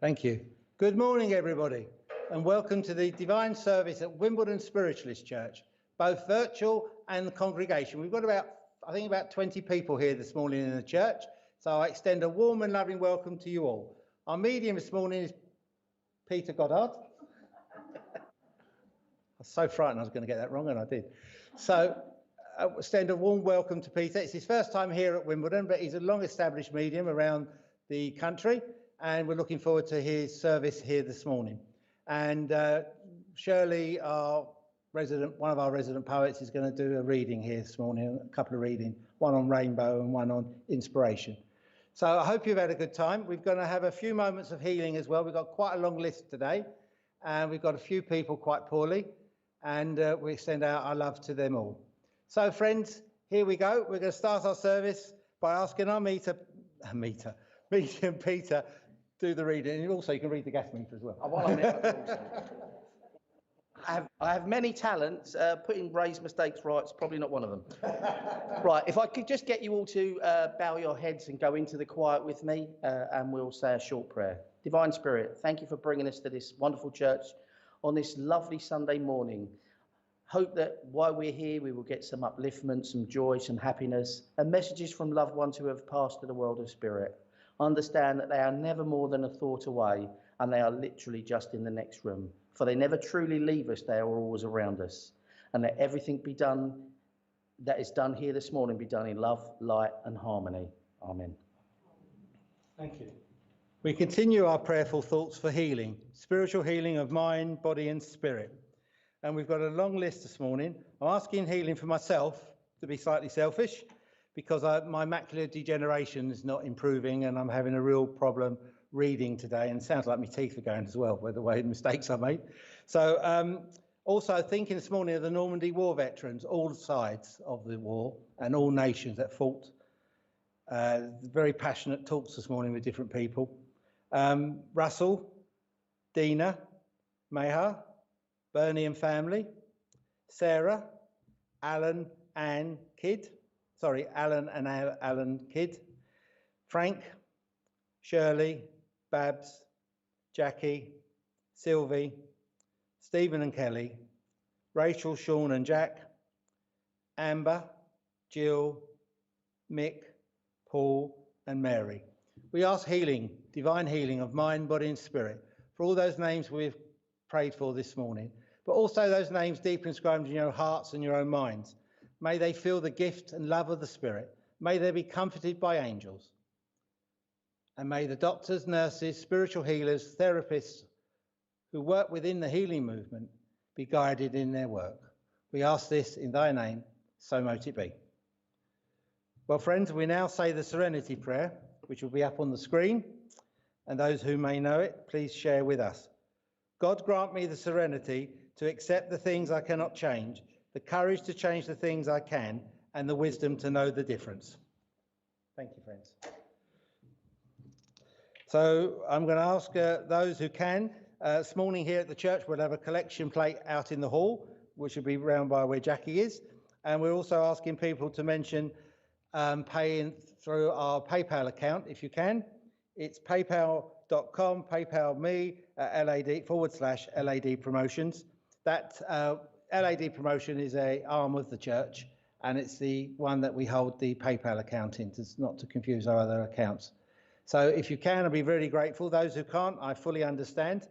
Thank you. Good morning, everybody, and welcome to the Divine Service at Wimbledon Spiritualist Church, both virtual and the congregation. We've got about 20 people here this morning in the church, so I extend a warm and loving welcome to you all. Our medium this morning is Peter Goddard. I was so frightened I was going to get that wrong, and I did. So I extend a warm welcome to Peter. It's his first time here at Wimbledon, but he's a long-established medium around the country, and we're looking forward to his service here this morning. And Shirley, one of our resident poets, is going to do a reading here this morning, a couple of readings, one on rainbow and one on inspiration. So I hope you've had a good time. We're going to have a few moments of healing as well. We've got quite a long list today, and we've got a few people quite poorly, and we extend out our love to them all. So friends, here we go. We're going to start our service by asking our medium Peter do the reading, and also you can read the gas meter as well. While I'm here, I have many talents. Putting Ray's mistakes right is probably not one of them. Right, if I could just get you all to bow your heads and go into the quiet with me, and we'll say a short prayer. Divine Spirit, thank you for bringing us to this wonderful church on this lovely Sunday morning. Hope that while we're here, we will get some upliftment, some joy, some happiness, and messages from loved ones who have passed to the world of spirit. Understand that they are never more than a thought away, and they are literally just in the next room. For they never truly leave us, they are always around us. And let everything be done that is done here this morning be done in love, light and harmony. Amen. Thank you. We continue our prayerful thoughts for healing, spiritual healing of mind, body and spirit. And we've got a long list this morning. I'm asking healing for myself, to be slightly selfish, because my macular degeneration is not improving and I'm having a real problem reading today, and it sounds like my teeth are going as well by the way mistakes I made. So also thinking this morning of the Normandy war veterans, all sides of the war and all nations that fought. Very passionate talks this morning with different people. Russell, Dina, Meha, Bernie and family, Sarah, Alan and Alan Kidd, Frank, Shirley, Babs, Jackie, Sylvie, Stephen and Kelly, Rachel, Sean and Jack, Amber, Jill, Mick, Paul and Mary. We ask healing, divine healing of mind, body and spirit for all those names we've prayed for this morning, but also those names deeply inscribed in your hearts and your own minds. May they feel the gift and love of the Spirit. May they be comforted by angels. And may the doctors, nurses, spiritual healers, therapists who work within the healing movement be guided in their work. We ask this in thy name, so mote it be. Well, friends, we now say the Serenity Prayer, which will be up on the screen. And those who may know it, please share with us. God grant me the serenity to accept the things I cannot change, the courage to change the things I can, and the wisdom to know the difference. Thank you, friends. So I'm going to ask those who can, this morning here at the church, we'll have a collection plate out in the hall, which will be round by where Jackie is. And we're also asking people to mention paying through our PayPal account, if you can. It's paypal.com, PayPal me, /LAD promotions. That LAD promotion is an arm of the church, and it's the one that we hold the PayPal account in, not to confuse our other accounts. So if you can, I'll be really grateful. Those who can't, I fully understand.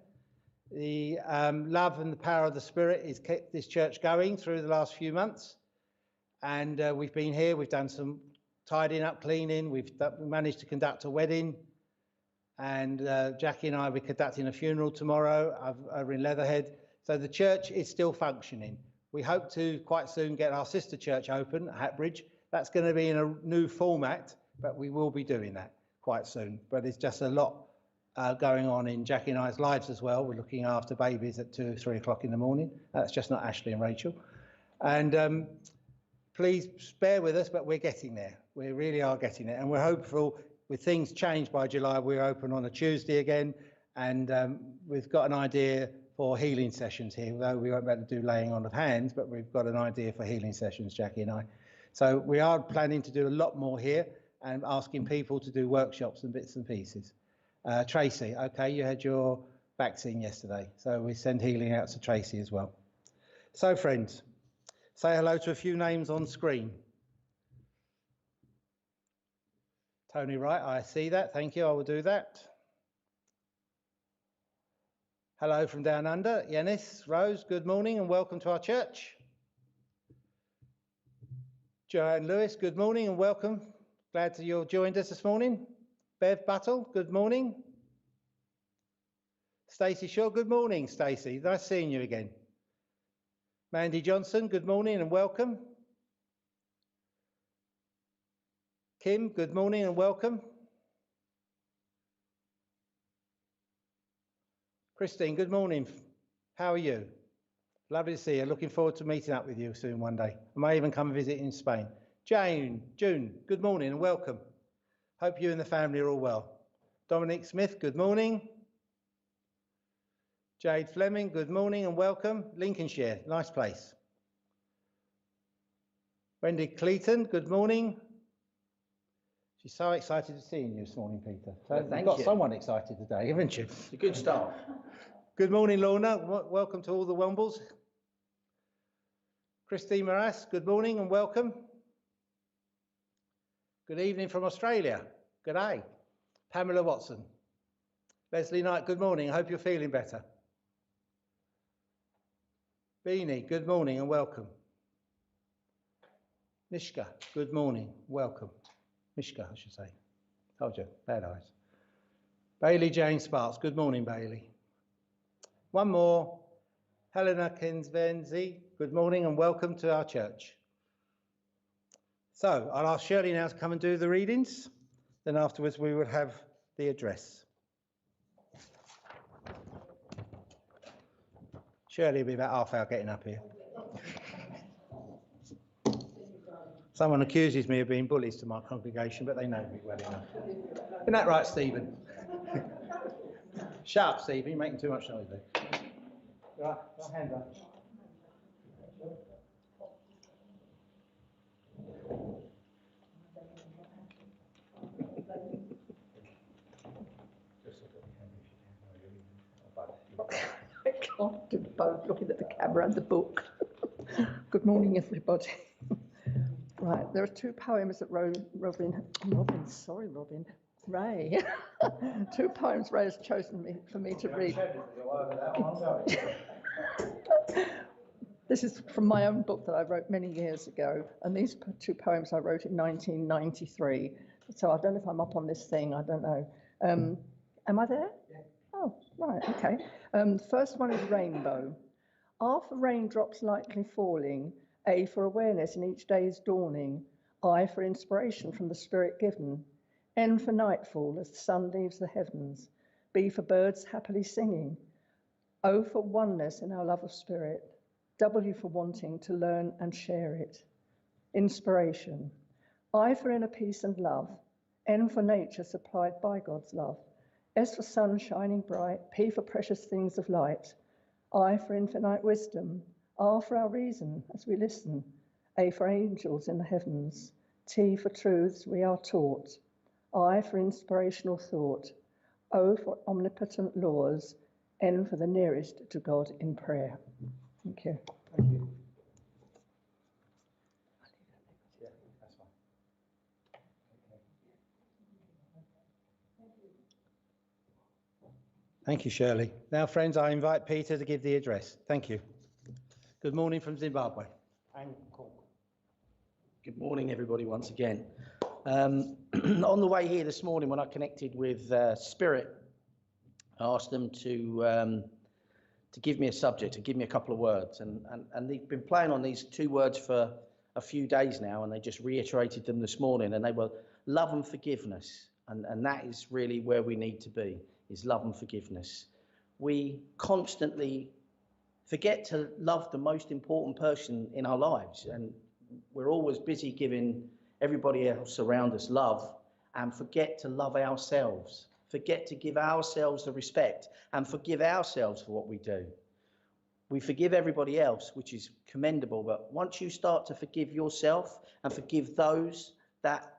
The love and the power of the Spirit has kept this church going through the last few months. And we've been here, we've done some tidying up, cleaning, we've managed to conduct a wedding. And Jackie and I will be conducting a funeral tomorrow over in Leatherhead. So the church is still functioning. We hope to quite soon get our sister church open at Hatbridge. That's going to be in a new format, but we will be doing that quite soon. But it's just a lot going on in Jackie and I's lives as well. We're looking after babies at 2 or 3 o'clock in the morning. That's just not Ashley and Rachel. And please bear with us, but we're getting there. We really are getting there. And we're hopeful with things changed by July, we're open on a Tuesday again. And we've got an idea for healing sessions here, though we won't be able to do laying on of hands, but we've got an idea for healing sessions, Jackie and I. So we are planning to do a lot more here and asking people to do workshops and bits and pieces. Tracy, okay, you had your vaccine yesterday, so we send healing out to Tracy as well. So friends, say hello to a few names on screen. Tony Wright, I see that, thank you, I will do that. Hello from down under, Yanis, Rose, good morning and welcome to our church. Joanne Lewis, good morning and welcome. Glad that you joined us this morning. Bev Buttle, good morning. Stacey Shaw, good morning, Stacey. Nice seeing you again. Mandy Johnson, good morning and welcome. Kim, good morning and welcome. Christine, good morning. How are you? Lovely to see you. Looking forward to meeting up with you soon one day. I may even come and visit in Spain. June, good morning and welcome. Hope you and the family are all well. Dominic Smith, good morning. Jade Fleming, good morning and welcome. Lincolnshire, nice place. Wendy Cleaton, good morning. She's so excited to see you this morning, Peter. So you've got someone excited today, haven't you? It's a good start. Good morning, Lorna. Welcome to all the Wombles. Christine Moras, good morning and welcome. Good evening from Australia. Good day. Pamela Watson. Leslie Knight, good morning. I hope you're feeling better. Beanie, good morning and welcome. Nishka, good morning, welcome. Mishka, I should say. Told you, bad eyes. Bailey Jane Sparks, good morning, Bailey. One more. Helena Kinsvenzi, good morning and welcome to our church. So I'll ask Shirley now to come and do the readings. Then afterwards we will have the address. Shirley will be about half hour getting up here. Someone accuses me of being bullies to my congregation, but they know me well enough. Isn't that right, Stephen? Shut up, Stephen, you're making too much noise there. Right, hand up. I can't do both, looking at the camera and the book. Good morning, everybody. Right, there are two poems that Robin Ray. Two poems Ray has chosen for me to read. This is from my own book that I wrote many years ago, and these two poems I wrote in 1993. So I don't know if I'm up on this thing, I don't know. Am I there? Yeah. Oh, right, okay. The first one is Rainbow. R for raindrops lightly falling, A for awareness in each day's dawning, I for inspiration from the Spirit given, N for nightfall as the sun leaves the heavens, B for birds happily singing, O for oneness in our love of Spirit, W for wanting to learn and share it. Inspiration. I for inner peace and love, N for nature supplied by God's love, S for sun shining bright, P for precious things of light, I for infinite wisdom, R for our reason as we listen, A for angels in the heavens, T for truths we are taught, I for inspirational thought, O for omnipotent laws, N for the nearest to God in prayer. Thank you. Thank you. Yeah, that's fine. Thank you, Shirley. Now, friends, I invite Peter to give the address. Thank you. Good morning from Zimbabwe. Good morning, everybody, once again. On the way here this morning, when I connected with Spirit, I asked them to give me a subject, to give me a couple of words. And they've been playing on these two words for a few days now, and they just reiterated them this morning, and they were love and forgiveness. And that is really where we need to be, is love and forgiveness. We constantly forget to love the most important person in our lives, and we're always busy giving everybody else around us love and forget to love ourselves, forget to give ourselves the respect and forgive ourselves for what we do. We forgive everybody else, which is commendable, but once you start to forgive yourself and forgive those that,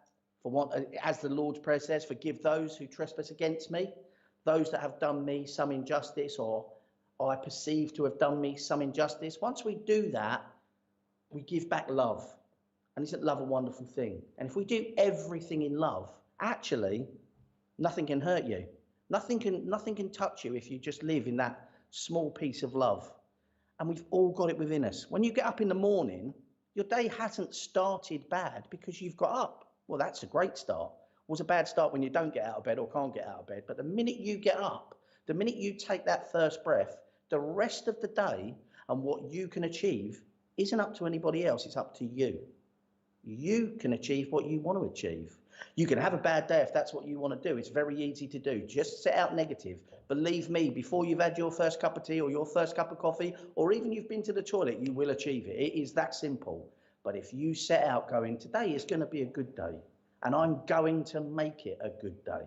as the Lord's Prayer says, forgive those who trespass against me, those that have done me some injustice, or I perceive to have done me some injustice, once we do that, we give back love. And isn't love a wonderful thing? And if we do everything in love, actually, nothing can hurt you. Nothing can touch you if you just live in that small piece of love. And we've all got it within us. When you get up in the morning, your day hasn't started bad because you've got up. Well, that's a great start. It was a bad start when you don't get out of bed or can't get out of bed. But the minute you get up, the minute you take that first breath, the rest of the day and what you can achieve isn't up to anybody else. It's up to you. You can achieve what you want to achieve. You can have a bad day if that's what you want to do. It's very easy to do. Just set out negative. Believe me, before you've had your first cup of tea or your first cup of coffee, or even you've been to the toilet, you will achieve it. It is that simple. But if you set out going, today is going to be a good day, and I'm going to make it a good day,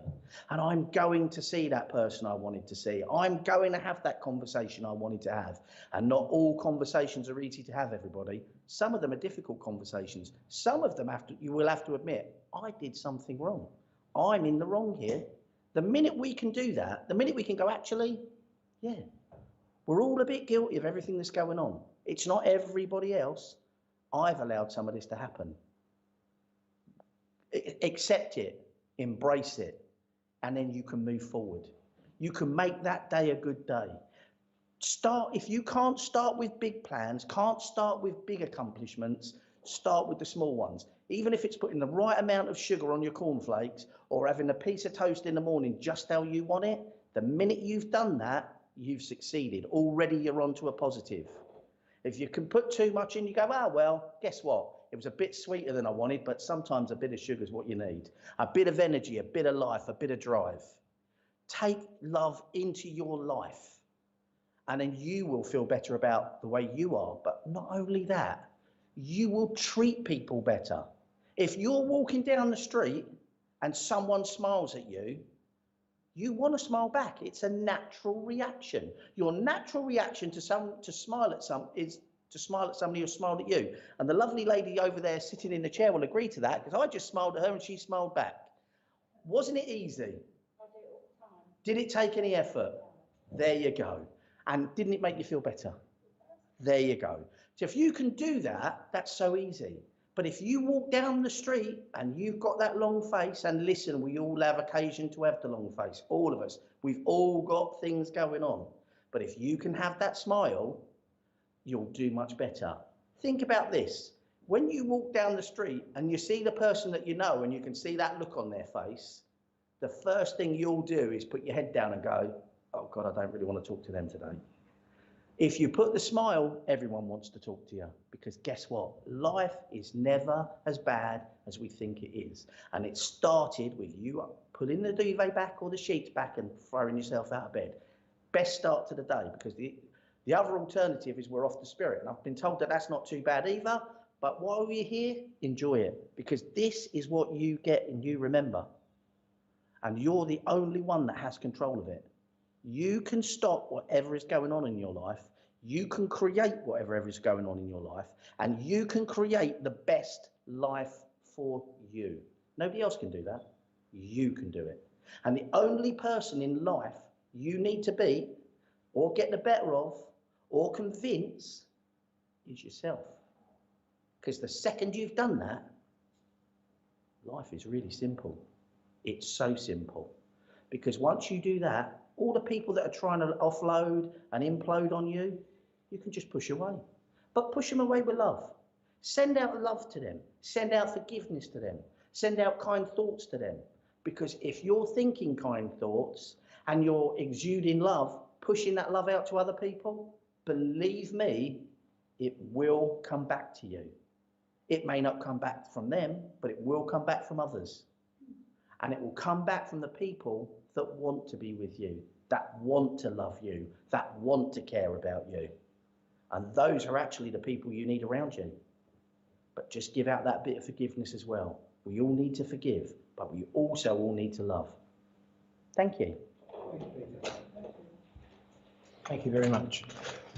and I'm going to see that person I wanted to see, I'm going to have that conversation I wanted to have. And not all conversations are easy to have, everybody. Some of them are difficult conversations. Some of them you will have to admit, I did something wrong. I'm in the wrong here. The minute we can do that, the minute we can go, actually, yeah, we're all a bit guilty of everything that's going on. It's not everybody else. I've allowed some of this to happen. Accept it, embrace it, and then you can move forward. You can make that day a good day. If you can't start with big plans, can't start with big accomplishments, start with the small ones. Even if it's putting the right amount of sugar on your cornflakes or having a piece of toast in the morning just how you want it, the minute you've done that, you've succeeded. Already you're on to a positive. If you can put too much in, you go, oh, well, guess what? It was a bit sweeter than I wanted, but sometimes a bit of sugar is what you need. A bit of energy, a bit of life, a bit of drive. Take love into your life, and then you will feel better about the way you are. But not only that, you will treat people better. If you're walking down the street and someone smiles at you, you want to smile back. It's a natural reaction. Your natural reaction to smile at somebody who smiled at you. And the lovely lady over there sitting in the chair will agree to that, because I just smiled at her and she smiled back. Wasn't it easy? I do it all the time. Did it take any effort? There you go. And didn't it make you feel better? There you go. So if you can do that, that's so easy. But if you walk down the street and you've got that long face, and listen, we all have occasion to have the long face, all of us. We've all got things going on. But if you can have that smile, you'll do much better. Think about this. When you walk down the street and you see the person that you know and you can see that look on their face, the first thing you'll do is put your head down and go, oh God, I don't really want to talk to them today. If you put the smile, everyone wants to talk to you, because guess what? Life is never as bad as we think it is. And it started with you putting the duvet back or the sheets back and throwing yourself out of bed. Best start to the day, because the other alternative is we're off the spirit. And I've been told that that's not too bad either. But while you're here, enjoy it, because this is what you get and you remember. And you're the only one that has control of it. You can stop whatever is going on in your life. You can create whatever is going on in your life. And you can create the best life for you. Nobody else can do that. You can do it. And the only person in life you need to be, or get the better of, or convince, is yourself. Because the second you've done that, life is really simple. It's so simple. Because once you do that, all the people that are trying to offload and implode on you, you can just push away. But push them away with love. Send out love to them. Send out forgiveness to them. Send out kind thoughts to them. Because if you're thinking kind thoughts and you're exuding love, pushing that love out to other people, believe me, it will come back to you. It may not come back from them, but it will come back from others. And it will come back from the people that want to be with you, that want to love you, that want to care about you. And those are actually the people you need around you. But just give out that bit of forgiveness as well. We all need to forgive, but we also all need to love. Thank you. Thank you very much.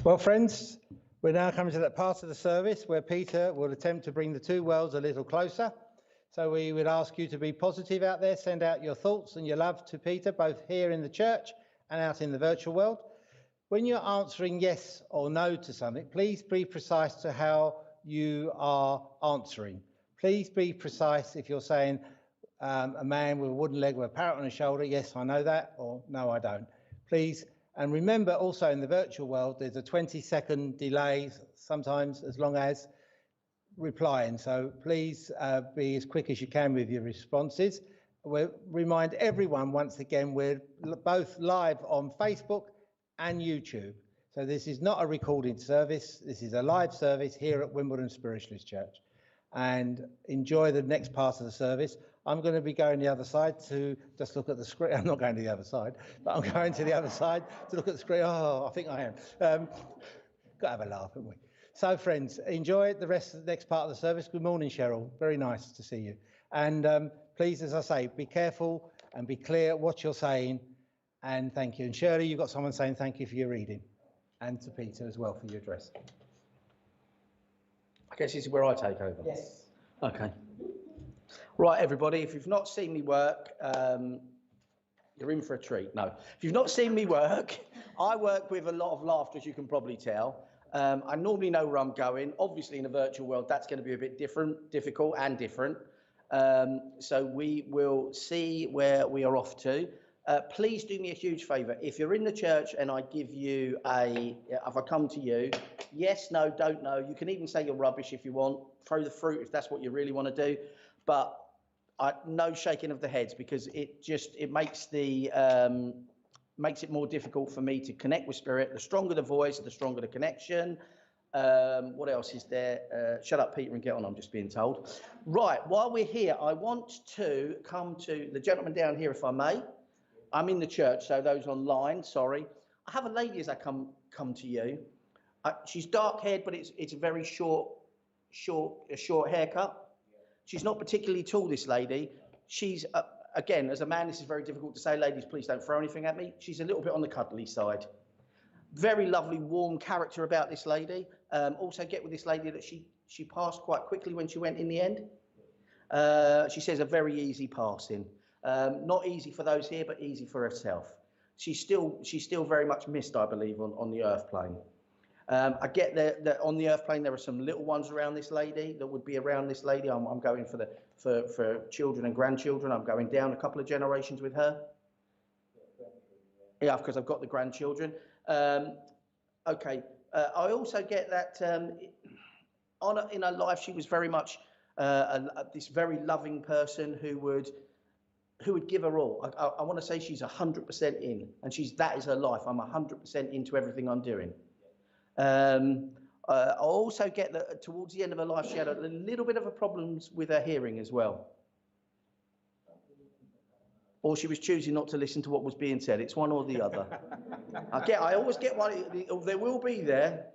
Well, friends, we're now coming to that part of the service where Peter will attempt to bring the two worlds a little closer. So we would ask you to be positive out there, send out your thoughts and your love to Peter, both here in the church and out in the virtual world. When you're answering yes or no to something, please be precise to how you are answering. Please be precise if you're saying a man with a wooden leg with a parrot on his shoulder, yes, I know that, or no, I don't. Please, and remember also in the virtual world, there's a 20-second delay, sometimes as long as replying. So please be as quick as you can with your responses. We'll remind everyone once again, we're both live on Facebook and YouTube. So this is not a recorded service. This is a live service here at Wimbledon Spiritualist Church. And enjoy the next part of the service. I'm going to be going the other side to just look at the screen. I'm not going to the other side, but I'm going to the other side to look at the screen. Oh, I think I am. Got to have a laugh, haven't we? So, friends, enjoy the rest of the next part of the service. Good morning, Cheryl. Very nice to see you. And please, as I say, be careful and be clear what you're saying. And thank you. And Shirley, you've got someone saying thank you for your reading. And to Peter as well for your address. I guess this is where I take over. Yes. Okay. Right, everybody, if you've not seen me work, you're in for a treat. No, if you've not seen me work, I work with a lot of laughter, as you can probably tell. I normally know where I'm going. Obviously, in a virtual world, that's going to be a bit difficult and different. So we will see where we are off to. Please do me a huge favour. If you're in the church and I give you if I come to you, yes, no, don't know. You can even say you're rubbish if you want. Throw the fruit if that's what you really want to do. But no shaking of the heads, because it makes it more difficult for me to connect with spirit. The stronger the voice, the stronger the connection. What else is there? Shut up, Peter, and get on, I'm just being told. Right, while we're here, I want to come to the gentleman down here, if I may. I'm in the church, so those online, sorry. I have a lady as I come to you. She's dark-haired, but it's a very short haircut. She's not particularly tall, this lady. She's, again, as a man, this is very difficult to say. Ladies, please don't throw anything at me. She's a little bit on the cuddly side. Very lovely, warm character about this lady. Also get with this lady that she passed quite quickly when she went in the end. She says a very easy passing. Not easy for those here, but easy for herself. She's still very much missed, I believe, on the earth plane. I get that on the earth plane there are some little ones around this lady that would be around this lady. I'm going for children and grandchildren. I'm going down a couple of generations with her. Yeah, because I've got the grandchildren. Okay. I also get that in her life she was very much this very loving person who would give her all. I want to say she's 100% in, and that is her life. I'm 100% into everything I'm doing. I also get that towards the end of her life, she had a little bit of a problems with her hearing as well. Or she was choosing not to listen to what was being said. It's one or the other. I always get one. There will be there.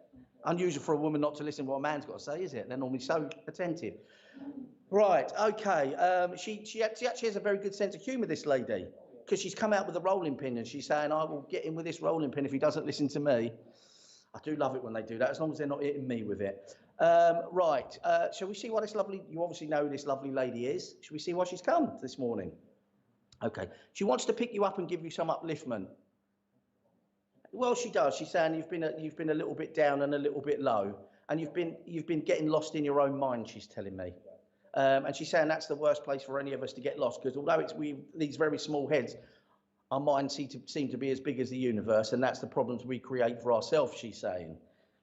Unusual for a woman not to listen to what a man's got to say, is it? They're normally so attentive. Right, okay. She actually has a very good sense of humour, this lady, because she's come out with a rolling pin and she's saying, I will get him with this rolling pin if he doesn't listen to me. I do love it when they do that, as long as they're not hitting me with it. Right, shall we see what this lovely, you obviously know who this lovely lady is. Shall we see why she's come this morning? Okay, she wants to pick you up and give you some upliftment. Well, she does. She's saying you've been a little bit down and a little bit low, and you've been getting lost in your own mind, she's telling me. And she's saying that's the worst place for any of us to get lost, because although these very small heads, our minds seem to be as big as the universe, and that's the problems we create for ourselves, she's saying.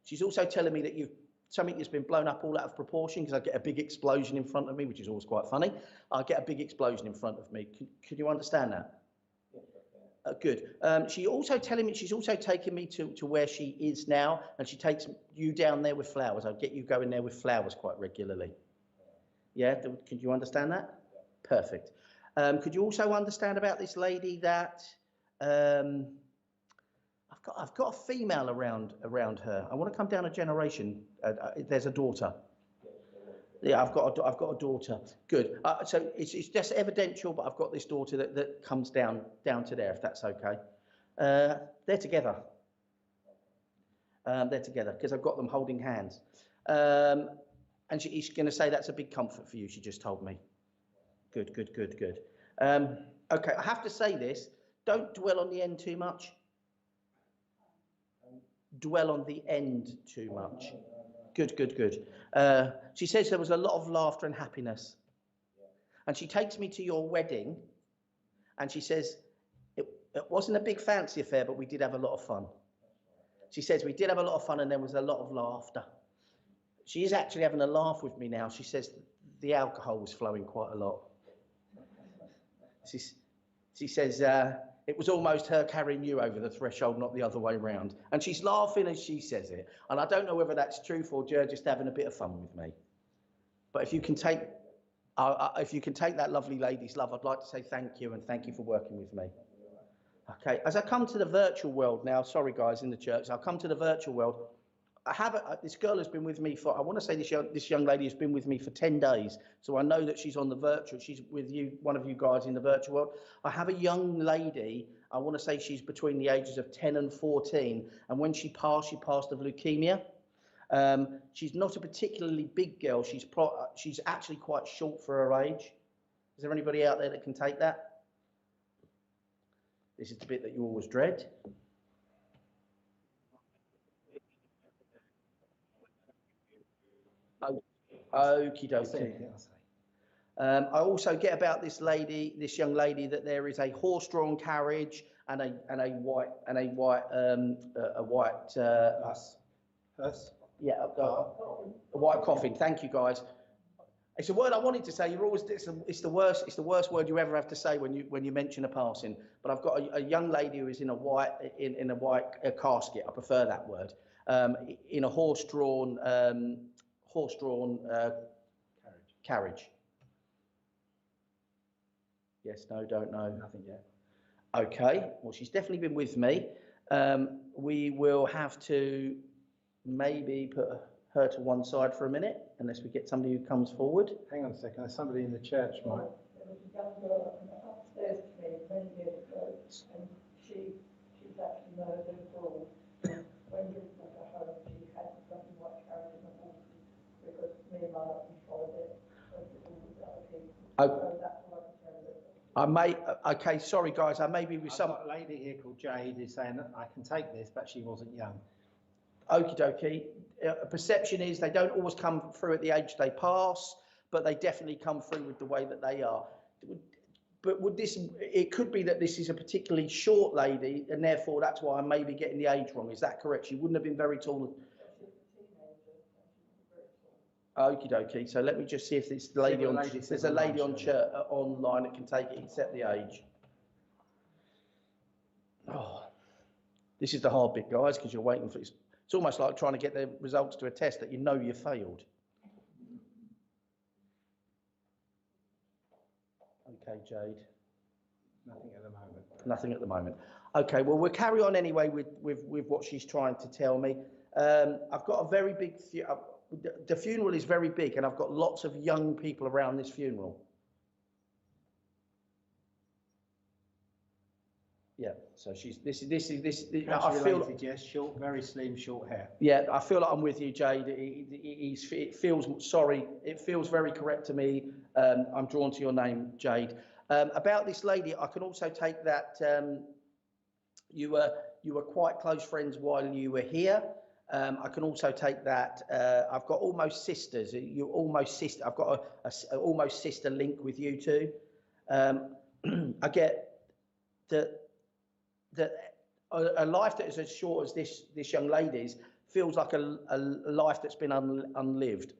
She's also telling me that something that's been blown up all out of proportion, because I get a big explosion in front of me, which is always quite funny. I get a big explosion in front of me. Can you understand that? Good. She's also taking me to where she is now, and she takes you down there with flowers. I'll get you going there with flowers quite regularly. Yeah, could you understand that? Perfect. Could you also understand about this lady that I've got a female around her. I want to come down a generation. There's a daughter. Yeah, I've got a daughter. Good. So it's just evidential, but I've got this daughter that comes down to there, if that's okay. They're together. They're together because I've got them holding hands. And she's going to say that's a big comfort for you. She just told me. Good, good, good, good. Okay, I have to say this. Don't dwell on the end too much. Dwell on the end too much. Good, good, good. She says there was a lot of laughter and happiness. And she takes me to your wedding, and she says, it wasn't a big fancy affair, but we did have a lot of fun. She says, we did have a lot of fun, and there was a lot of laughter. She is actually having a laugh with me now. She says the alcohol was flowing quite a lot. She says, it was almost her carrying you over the threshold, not the other way around. And she's laughing as she says it. And I don't know whether that's truth or just having a bit of fun with me. But if you can take that lovely lady's love, I'd like to say thank you, and thank you for working with me. Okay, as I come to the virtual world now, sorry guys in the church, I'll come to the virtual world. This girl has been with me for, I want to say this young lady has been with me for 10 days. So I know that she's on the virtual, she's with you, one of you guys in the virtual world. I have a young lady, I want to say she's between the ages of 10 and 14. And when she passed of leukemia. She's not a particularly big girl. She's actually quite short for her age. Is there anybody out there that can take that? This is the bit that you always dread. Okie dokie. I also get about this young lady, that there is a horse-drawn carriage and a white Hearse. Yeah, a white coffin. Thank you, guys. It's a word I wanted to say. It's the worst word you ever have to say when you mention a passing. But I've got a young lady who is in a white casket. I prefer that word. In a horse-drawn carriage. Yes, no, don't know. Nothing yet. Okay. Well, she's definitely been with me. We will have to maybe put her to one side for a minute, unless we get somebody who comes forward. Hang on a second, there's somebody in the church, Mike. There was a young girl upstairs to me many years ago, and she's actually known as abroad. When we brought her home, she had the bloody white carriage in the horses, because me and my husband tried it, with all the other people. So that's what I can tell you. Okay, sorry guys, I may be with some. I've got a lady here called Jade who's saying that I can take this, but she wasn't young. Okie dokie. Perception is they don't always come through at the age they pass, but they definitely come through with the way that they are. But it could be that this is a particularly short lady, and therefore that's why I may be getting the age wrong. Is that correct? She wouldn't have been very tall. Okie dokie. So let me just see if this lady on, there's a lady on online that can take it, except the age. Oh, this is the hard bit, guys, because you're waiting for it. It's almost like trying to get the results to a test that you know you failed. Okay, Jade. Nothing at the moment. Nothing at the moment. Okay, well, we'll carry on anyway with what she's trying to tell me. I've got a very big, the funeral is very big, and I've got lots of young people around this funeral. Yeah, so this. I feel, yes, short, very slim, short hair. Yeah, I feel like I'm with you, Jade. It feels very correct to me. I'm drawn to your name, Jade. About this lady, I can also take that you were quite close friends while you were here. I can also take that I've got almost sisters. You're almost sister. I've got a almost sister link with you two. I get that a life that is as short as this young lady's feels like a life that's been unlived.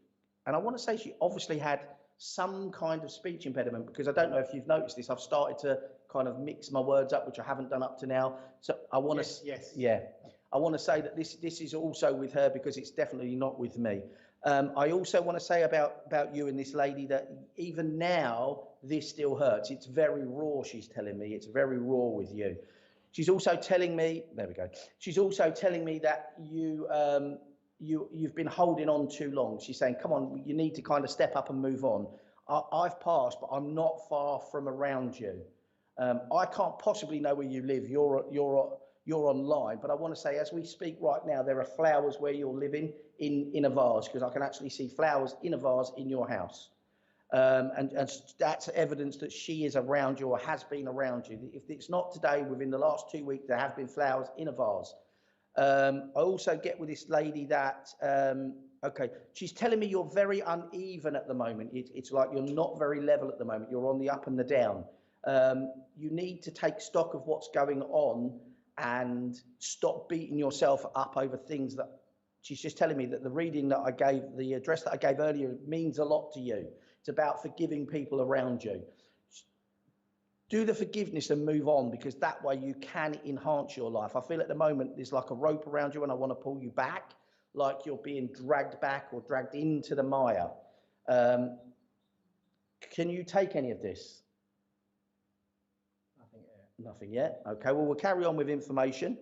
And I want to say she obviously had some kind of speech impediment, because I don't know if you've noticed this. I've started to kind of mix my words up, which I haven't done up to now. So I want to, yes. Yeah, I want to say that this is also with her, because it's definitely not with me. I also want to say about you and this lady that even now this still hurts. It's very raw. She's telling me it's very raw with you. She's also telling me, there we go. She's also telling me that you've been holding on too long. She's saying, come on, you need to kind of step up and move on. I've passed, but I'm not far from around you. I can't possibly know where you live. You're online, but I want to say, as we speak right now, there are flowers where you're living in a vase, because I can actually see flowers in a vase in your house. And that's evidence that she is around you or has been around you. If it's not today, within the last 2 weeks, there have been flowers in a vase. I also get with this lady that, okay, she's telling me you're very uneven at the moment. It's like you're not very level at the moment. You're on the up and the down. You need to take stock of what's going on and stop beating yourself up over things that she's just telling me that the reading that I gave, the address that I gave earlier means a lot to you. It's about forgiving people around you. Do the forgiveness and move on, because that way you can enhance your life. I feel at the moment there's like a rope around you and I want to pull you back, like you're being dragged back or dragged into the mire. Can you take any of this? Nothing yet. Nothing yet. Okay, well, we'll carry on with information.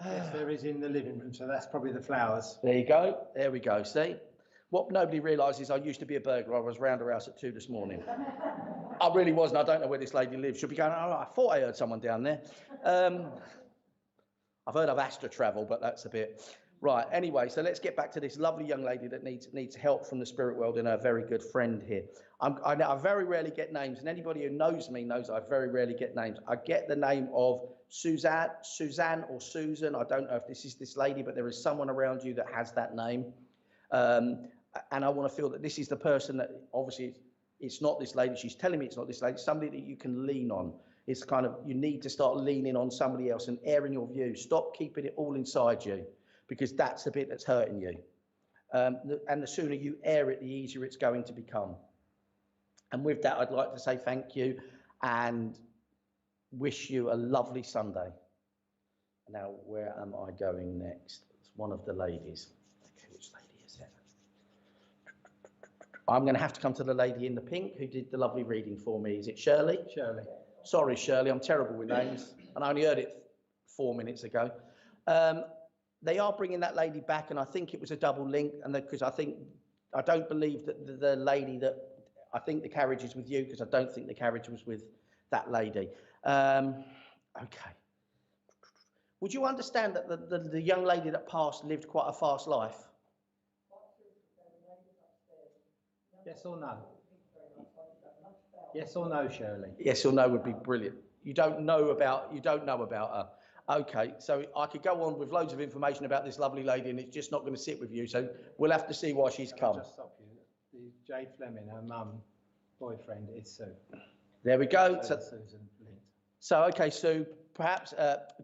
Yes, there is in the living room, so that's probably the flowers. There you go. There we go. See? What nobody realises, I used to be a burglar. I was round her house at 2 this morning. I really wasn't. I don't know where this lady lives. She'll be going, oh, I thought I heard someone down there. I've heard of Astra travel, but that's a bit... Right, anyway, so let's get back to this lovely young lady that needs help from the spirit world and a very good friend here. I very rarely get names, and anybody who knows me knows I very rarely get names. I get the name of Suzanne or Susan. I don't know if this is this lady, but there is someone around you that has that name. And I want to feel that this is the person that, obviously, it's not this lady. She's telling me it's not this lady. Somebody that you can lean on. It's kind of, you need to start leaning on somebody else and airing your views. Stop keeping it all inside you, because that's the bit that's hurting you. And the sooner you air it, the easier it's going to become. And with that, I'd like to say thank you and wish you a lovely Sunday. Now, where am I going next? It's one of the ladies. Okay, which lady is it? I'm going to have to come to the lady in the pink who did the lovely reading for me. Is it Shirley? Shirley. Sorry, Shirley, I'm terrible with names, and I only heard it 4 minutes ago. They are bringing that lady back, and I think it was a double link, and because I don't believe that the lady that, I think the carriage is with you, because I don't think the carriage was with that lady. Okay. Would you understand that the young lady that passed lived quite a fast life? Yes or no? Yes or no, Shirley? Yes or no would be brilliant. You don't know about her. Okay, so I could go on with loads of information about this lovely lady, and it's just not going to sit with you. So we'll have to see why she's come. I'll just stop you. The Jade Fleming, her mum, boyfriend is Sue. There we go. So Susan linked. So okay, Sue, perhaps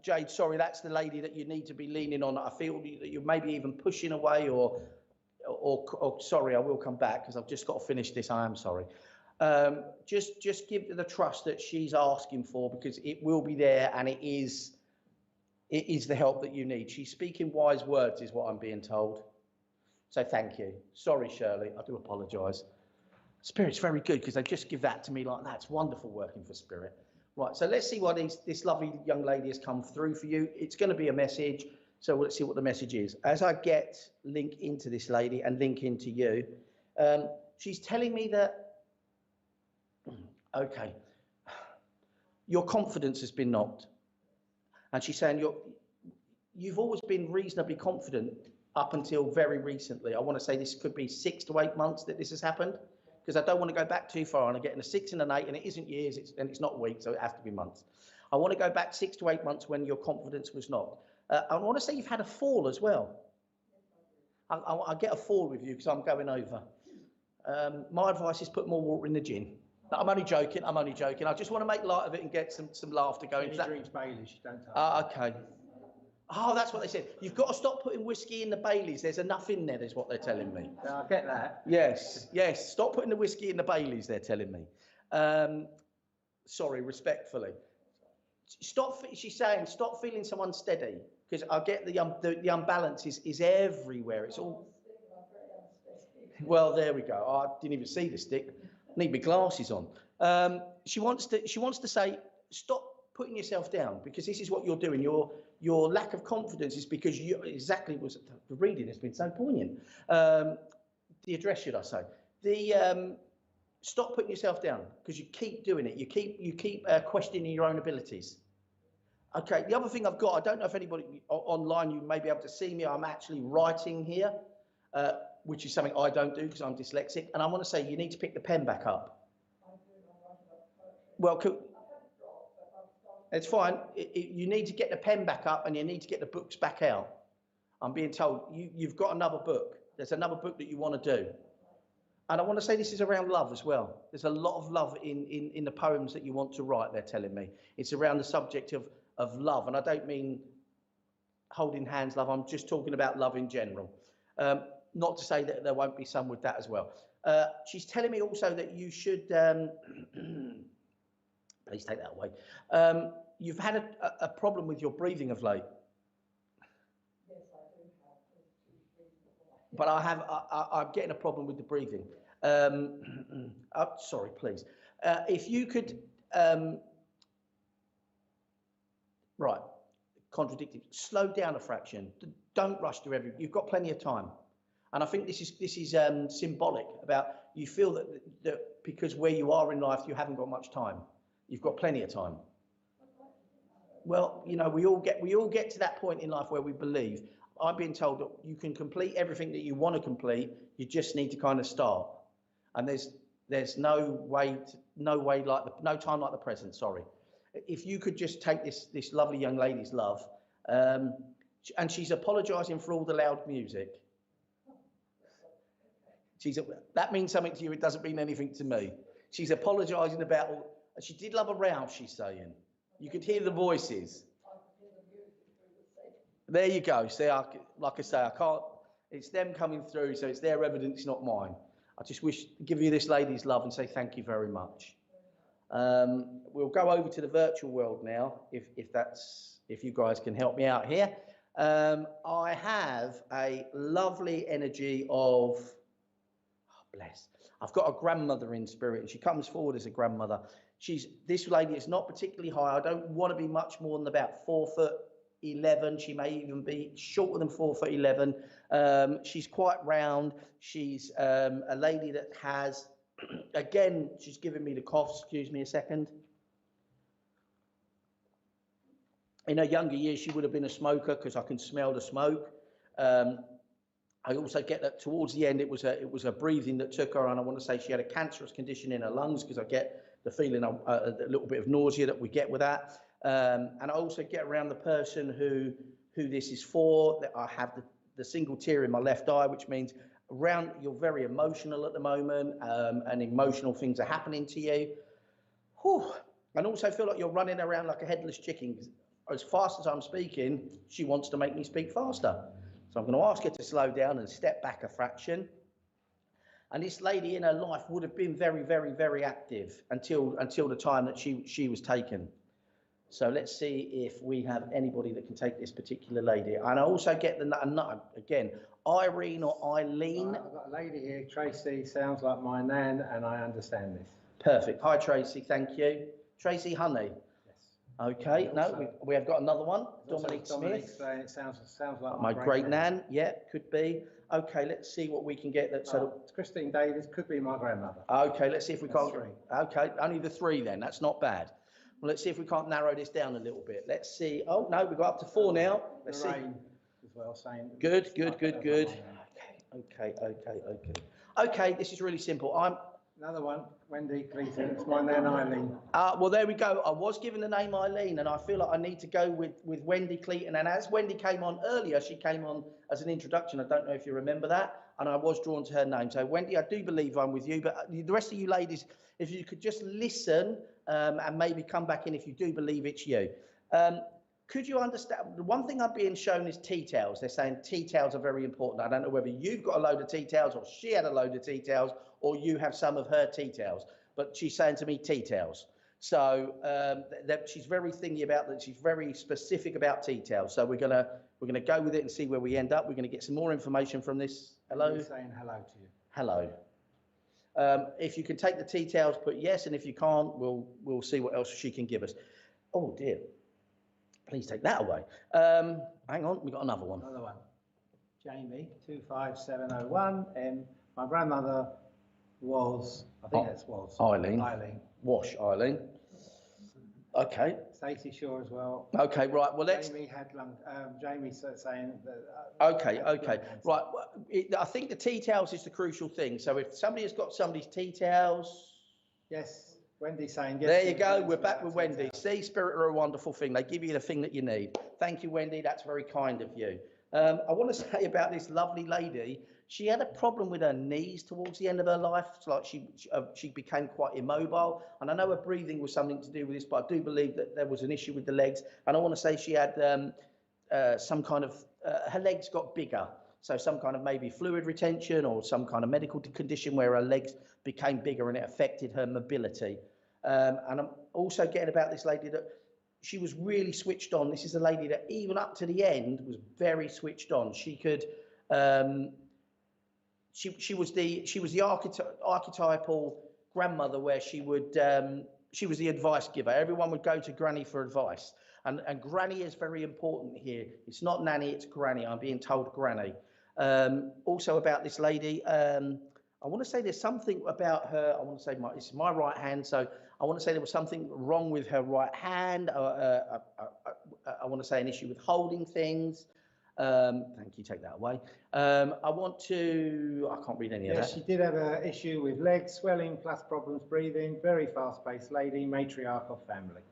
Jade. Sorry, that's the lady that you need to be leaning on. I feel that you're maybe even pushing away, or sorry, I will come back because I've just got to finish this. I am sorry. Just give the trust that she's asking for, because it will be there, and it is the help that you need. She's speaking wise words, is what I'm being told. So thank you. Sorry, Shirley, I do apologise. Spirit's very good, because they just give that to me like that. It's wonderful working for Spirit. Right, so let's see what this lovely young lady has come through for you. It's going to be a message, so let's see what the message is. As I get link into this lady and link into you, she's telling me that, okay, your confidence has been knocked. And she's saying you've always been reasonably confident up until very recently. I want to say this could be 6 to 8 months that this has happened, because I don't want to go back too far, and I'm getting a 6 and an 8, and it isn't years, it's not weeks, so it has to be months. I want to go back 6 to 8 months when your confidence was knocked. I want to say you've had a fall as well. I get a fall with you because I'm going over. My advice is put more water in the gin. No, I'm only joking. I just want to make light of it and get some laughter going. She drinks Baileys, she don't touch. Okay. Oh, that's what they said. You've got to stop putting whiskey in the Baileys. There's enough in there, is what they're telling me. I get that. Yes. Stop putting the whiskey in the Baileys, they're telling me. Sorry, respectfully. She's saying, stop feeling so unsteady, because I get the unbalance is everywhere. It's all... Well, there we go. Oh, I didn't even see the stick. Need my glasses on. She wants to say, stop putting yourself down, because this is what you're doing. Your lack of confidence is because you exactly was the reading has been so poignant. The address, should I say? Stop putting yourself down, because you keep doing it. You keep questioning your own abilities. Okay. The other thing I've got, I don't know if anybody online, you may be able to see me. I'm actually writing here. which is something I don't do because I'm dyslexic. And I want to say you need to pick the pen back up. Well, it's fine. You need to get the pen back up and you need to get the books back out. I'm being told you've got another book. There's another book that you want to do. And I want to say this is around love as well. There's a lot of love in the poems that you want to write, they're telling me. It's around the subject of love. And I don't mean holding hands love. I'm just talking about love in general. Not to say that there won't be some with that as well. She's telling me also that you should, please take that away. You've had a problem with your breathing of late. Yes, I do have. But I'm getting a problem with the breathing. Sorry, please. If you could, right, contradictive. Slow down a fraction. Don't rush through everything. You've got plenty of time. And I think this is symbolic about you feel that because where you are in life, you haven't got much time. You've got plenty of time. Well, you know, we all get to that point in life where we believe. I'm being told that you can complete everything that you want to complete. You just need to kind of start. And there's no time like the present. Sorry. If you could just take this lovely young lady's love, and she's apologising for all the loud music. That means something to you. It doesn't mean anything to me. She's apologising about all. She did love a row, she's saying. You could hear the voices. There you go. See, like I say, I can't. It's them coming through, so it's their evidence, not mine. I just wish to give you this lady's love and say thank you very much. We'll go over to the virtual world now, if you guys can help me out here. I have a lovely energy of, bless. I've got a grandmother in spirit, and she comes forward as a grandmother. This lady is not particularly high. I don't want to be much more than about 4'11". She may even be shorter than 4'11". She's quite round. She's a lady that has, again, she's giving me the cough. Excuse me a second. In her younger years, she would have been a smoker because I can smell the smoke. I also get that towards the end, it was her breathing that took her, and I want to say she had a cancerous condition in her lungs because I get the feeling of a little bit of nausea that we get with that. And I also get around the person who this is for. That I have the single tear in my left eye, which means you're very emotional at the moment, and emotional things are happening to you. Whew. And also feel like you're running around like a headless chicken. As fast as I'm speaking, she wants to make me speak faster. So I'm going to ask her to slow down and step back a fraction. And this lady in her life would have been very, very, very active until the time that she was taken. So let's see if we have anybody that can take this particular lady. And I also get again, Irene or Eileen. I've got a lady here, Tracy, sounds like my nan, and I understand this. Perfect. Hi, Tracy. Thank you. Tracy Honey. Okay, no, we have got another one. Dominic Smith. Saying it sounds like my great nan. Yeah, could be. Okay, let's see what we can get. That Christine Davis could be my grandmother. Okay, let's see if we can't. Three. Okay, only the three then. That's not bad. Well, let's see if we can't narrow this down a little bit. Let's see. Oh no, we've got up to 4 now. Let's see. As well, saying. Good. Okay. Okay, this is really simple. Another one, Wendy Cleaton. It's my nan Eileen. Well, there we go. I was given the name Eileen, and I feel like I need to go with Wendy Cleaton. And as Wendy came on earlier, she came on as an introduction. I don't know if you remember that. And I was drawn to her name. So, Wendy, I do believe I'm with you. But the rest of you ladies, if you could just listen and maybe come back in if you do believe it's you. Could you understand? The one thing I'm being shown is tea towels. They're saying tea towels are very important. I don't know whether you've got a load of tea towels or she had a load of tea towels or you have some of her tea towels. But she's saying to me tea towels. So she's very thingy about that. She's very specific about tea towels. So we're gonna go with it and see where we end up. We're gonna get some more information from this. Hello. I'm saying hello to you. Hello. If you can take the tea towels, put yes, and if you can't, we'll see what else she can give us. Oh dear. Please take that away. Hang on, we've got another one. Another one. Jamie, 25701. My grandmother was, I think that's was. Eileen. Eileen. Wash, Eileen. Okay. Stacey Shaw as well. Okay, right. Well, let's. Jamie had Jamie's saying that. Okay. Right. Well, I think the tea towels is the crucial thing. So if somebody has got somebody's tea towels. Yes, Wendy's saying yes. There you go. We're back with Wendy. See, Spirit are a wonderful thing. They give you the thing that you need. Thank you, Wendy. That's very kind of you. I want to say about this lovely lady. She had a problem with her knees towards the end of her life. It's like she became quite immobile. And I know her breathing was something to do with this, but I do believe that there was an issue with the legs. And I want to say she had some kind of, her legs got bigger. So some kind of maybe fluid retention or some kind of medical condition where her legs became bigger and it affected her mobility. And I'm also getting about this lady that she was really switched on. This is a lady that even up to the end was very switched on. She could, she was the archetypal grandmother where she was the advice giver. Everyone would go to Granny for advice. And Granny is very important here. It's not Nanny, it's Granny. I'm being told Granny. Also about this lady, I want to say there's something about her. I want to say it's my right hand, so I want to say there was something wrong with her right hand. I want to say an issue with holding things. Thank you, take that away. I can't read any of that. Yes, she did have an issue with legs, swelling, plus problems breathing, very fast-paced lady, matriarch of family.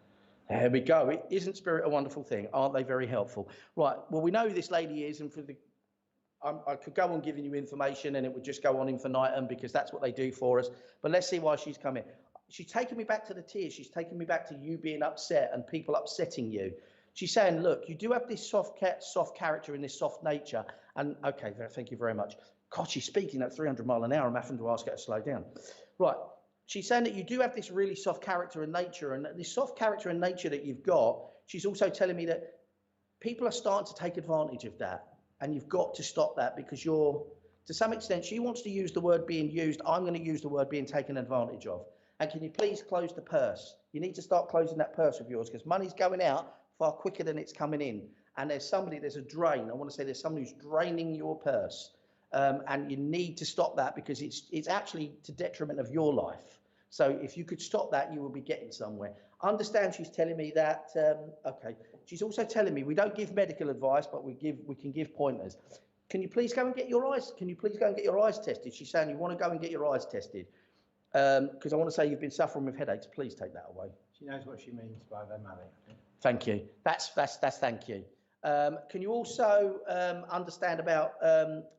There we go. Isn't Spirit a wonderful thing? Aren't they very helpful? Right, well, we know who this lady is, and I could go on giving you information and it would just go on infinitum because that's what they do for us. But let's see why she's come in. She's taken me back to the tears. She's taken me back to you being upset and people upsetting you. She's saying, look, you do have this soft character and this soft nature. And okay, thank you very much. God, she's speaking at 300 miles an hour. I'm having to ask her to slow down. Right. She's saying that you do have this really soft character and nature, and this soft character and nature that you've got, she's also telling me that people are starting to take advantage of that. And you've got to stop that because to some extent, she wants to use the word being used. I'm going to use the word being taken advantage of. And can you please close the purse? You need to start closing that purse of yours because money's going out far quicker than it's coming in. And there's a drain. I want to say there's somebody who's draining your purse. And you need to stop that because it's actually to detriment of your life. So if you could stop that, you will be getting somewhere. I understand she's telling me that, okay. She's also telling me we don't give medical advice, but we can give pointers. Can you please go and get your eyes? Can you please go and get your eyes tested? She's saying you want to go and get your eyes tested. Because I want to say you've been suffering with headaches. Please take that away. She knows what she means by the money. Thank you. That's thank you. Can you also understand about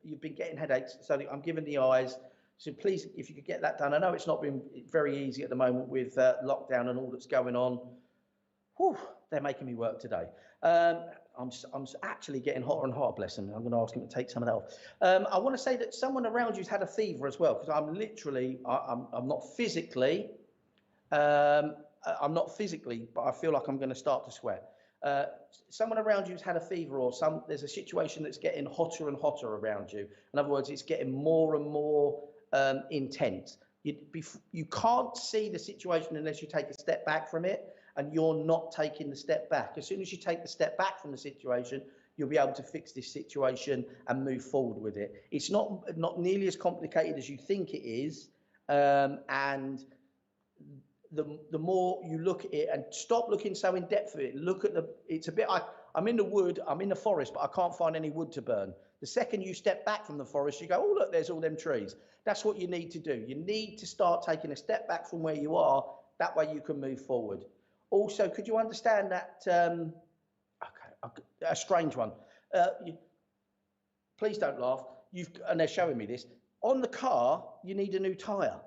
you've been getting headaches? So I'm giving the eyes. So please, if you could get that done. I know it's not been very easy at the moment with lockdown and all that's going on. Whew, they're making me work today. I'm actually getting hotter and hotter, bless them. I'm going to ask him to take some of that off. I want to say that someone around you's had a fever as well, because I'm not physically, but I feel like I'm going to start to sweat. Someone around you's had a fever or there's a situation that's getting hotter and hotter around you. In other words, it's getting more and more intense. You can't see the situation unless you take a step back from it, and you're not taking the step back. As soon as you take the step back from the situation, you'll be able to fix this situation and move forward with it. It's not nearly as complicated as you think it is, and the more you look at it and stop looking so in depth of it, look at it's a bit, I'm in the wood, I'm in the forest, but I can't find any wood to burn. The second you step back from the forest, you go, oh, look, there's all them trees. That's what you need to do. You need to start taking a step back from where you are. That way you can move forward. Also, could you understand that, a strange one. Please don't laugh. And they're showing me this. On the car, you need a new tyre.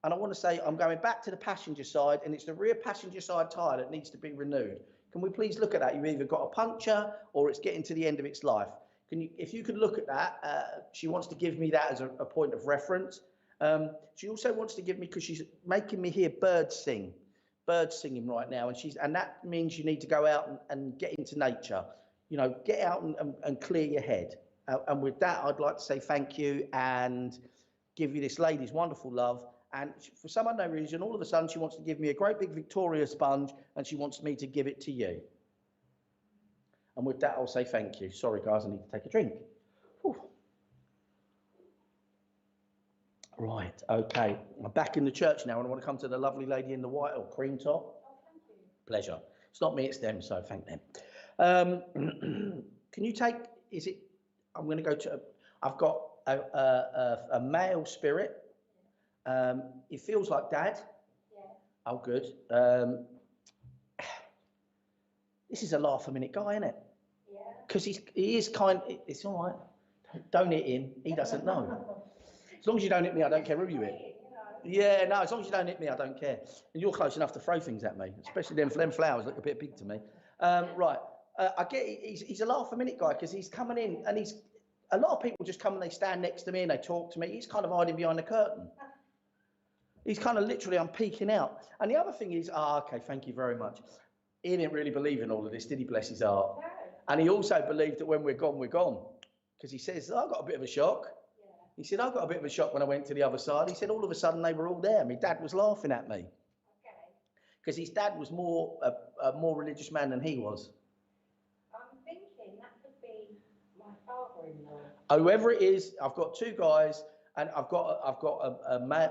And I want to say I'm going back to the passenger side, and it's the rear passenger side tyre that needs to be renewed. Can we please look at that? You've either got a puncture or it's getting to the end of its life. If you could look at that, she wants to give me that as a point of reference. She also wants to give me, because she's making me hear birds singing right now, and that means you need to go out and get into nature. You know, get out and clear your head. And with that, I'd like to say thank you and give you this lady's wonderful love. And for some unknown reason, all of a sudden, she wants to give me a great big Victoria sponge, and she wants me to give it to you. And with that, I'll say thank you. Sorry, guys, I need to take a drink. Whew. Right, okay. I'm back in the church now, and I want to come to the lovely lady in the white or cream top. Oh, thank you. Pleasure. It's not me, it's them, so thank them. Can you take, I'm going to go to, I've got a male spirit. It feels like Dad. Yeah. Oh, good. This is a laugh-a-minute guy, isn't it? Yeah. Because he is it's all right. Don't hit him. He doesn't know. As long as you don't hit me, I don't care who you hit. Yeah, no, as long as you don't hit me, I don't care. And you're close enough to throw things at me, especially them flowers look a bit big to me. Right. I get he's a laugh-a-minute guy because he's coming in and a lot of people just come and they stand next to me and they talk to me. He's kind of hiding behind the curtain. He's kind of literally, I'm peeking out. And the other thing is, okay, thank you very much. He didn't really believe in all of this, did he, bless his heart? No. And he also believed that when we're gone, we're gone. Because he says, I got a bit of a shock. Yeah. He said, I got a bit of a shock when I went to the other side. He said, all of a sudden they were all there. My dad was laughing at me. Okay. Because his dad was a more religious man than he was. I'm thinking that could be my father-in-law. Whoever it is, I've got two guys and I've got a man.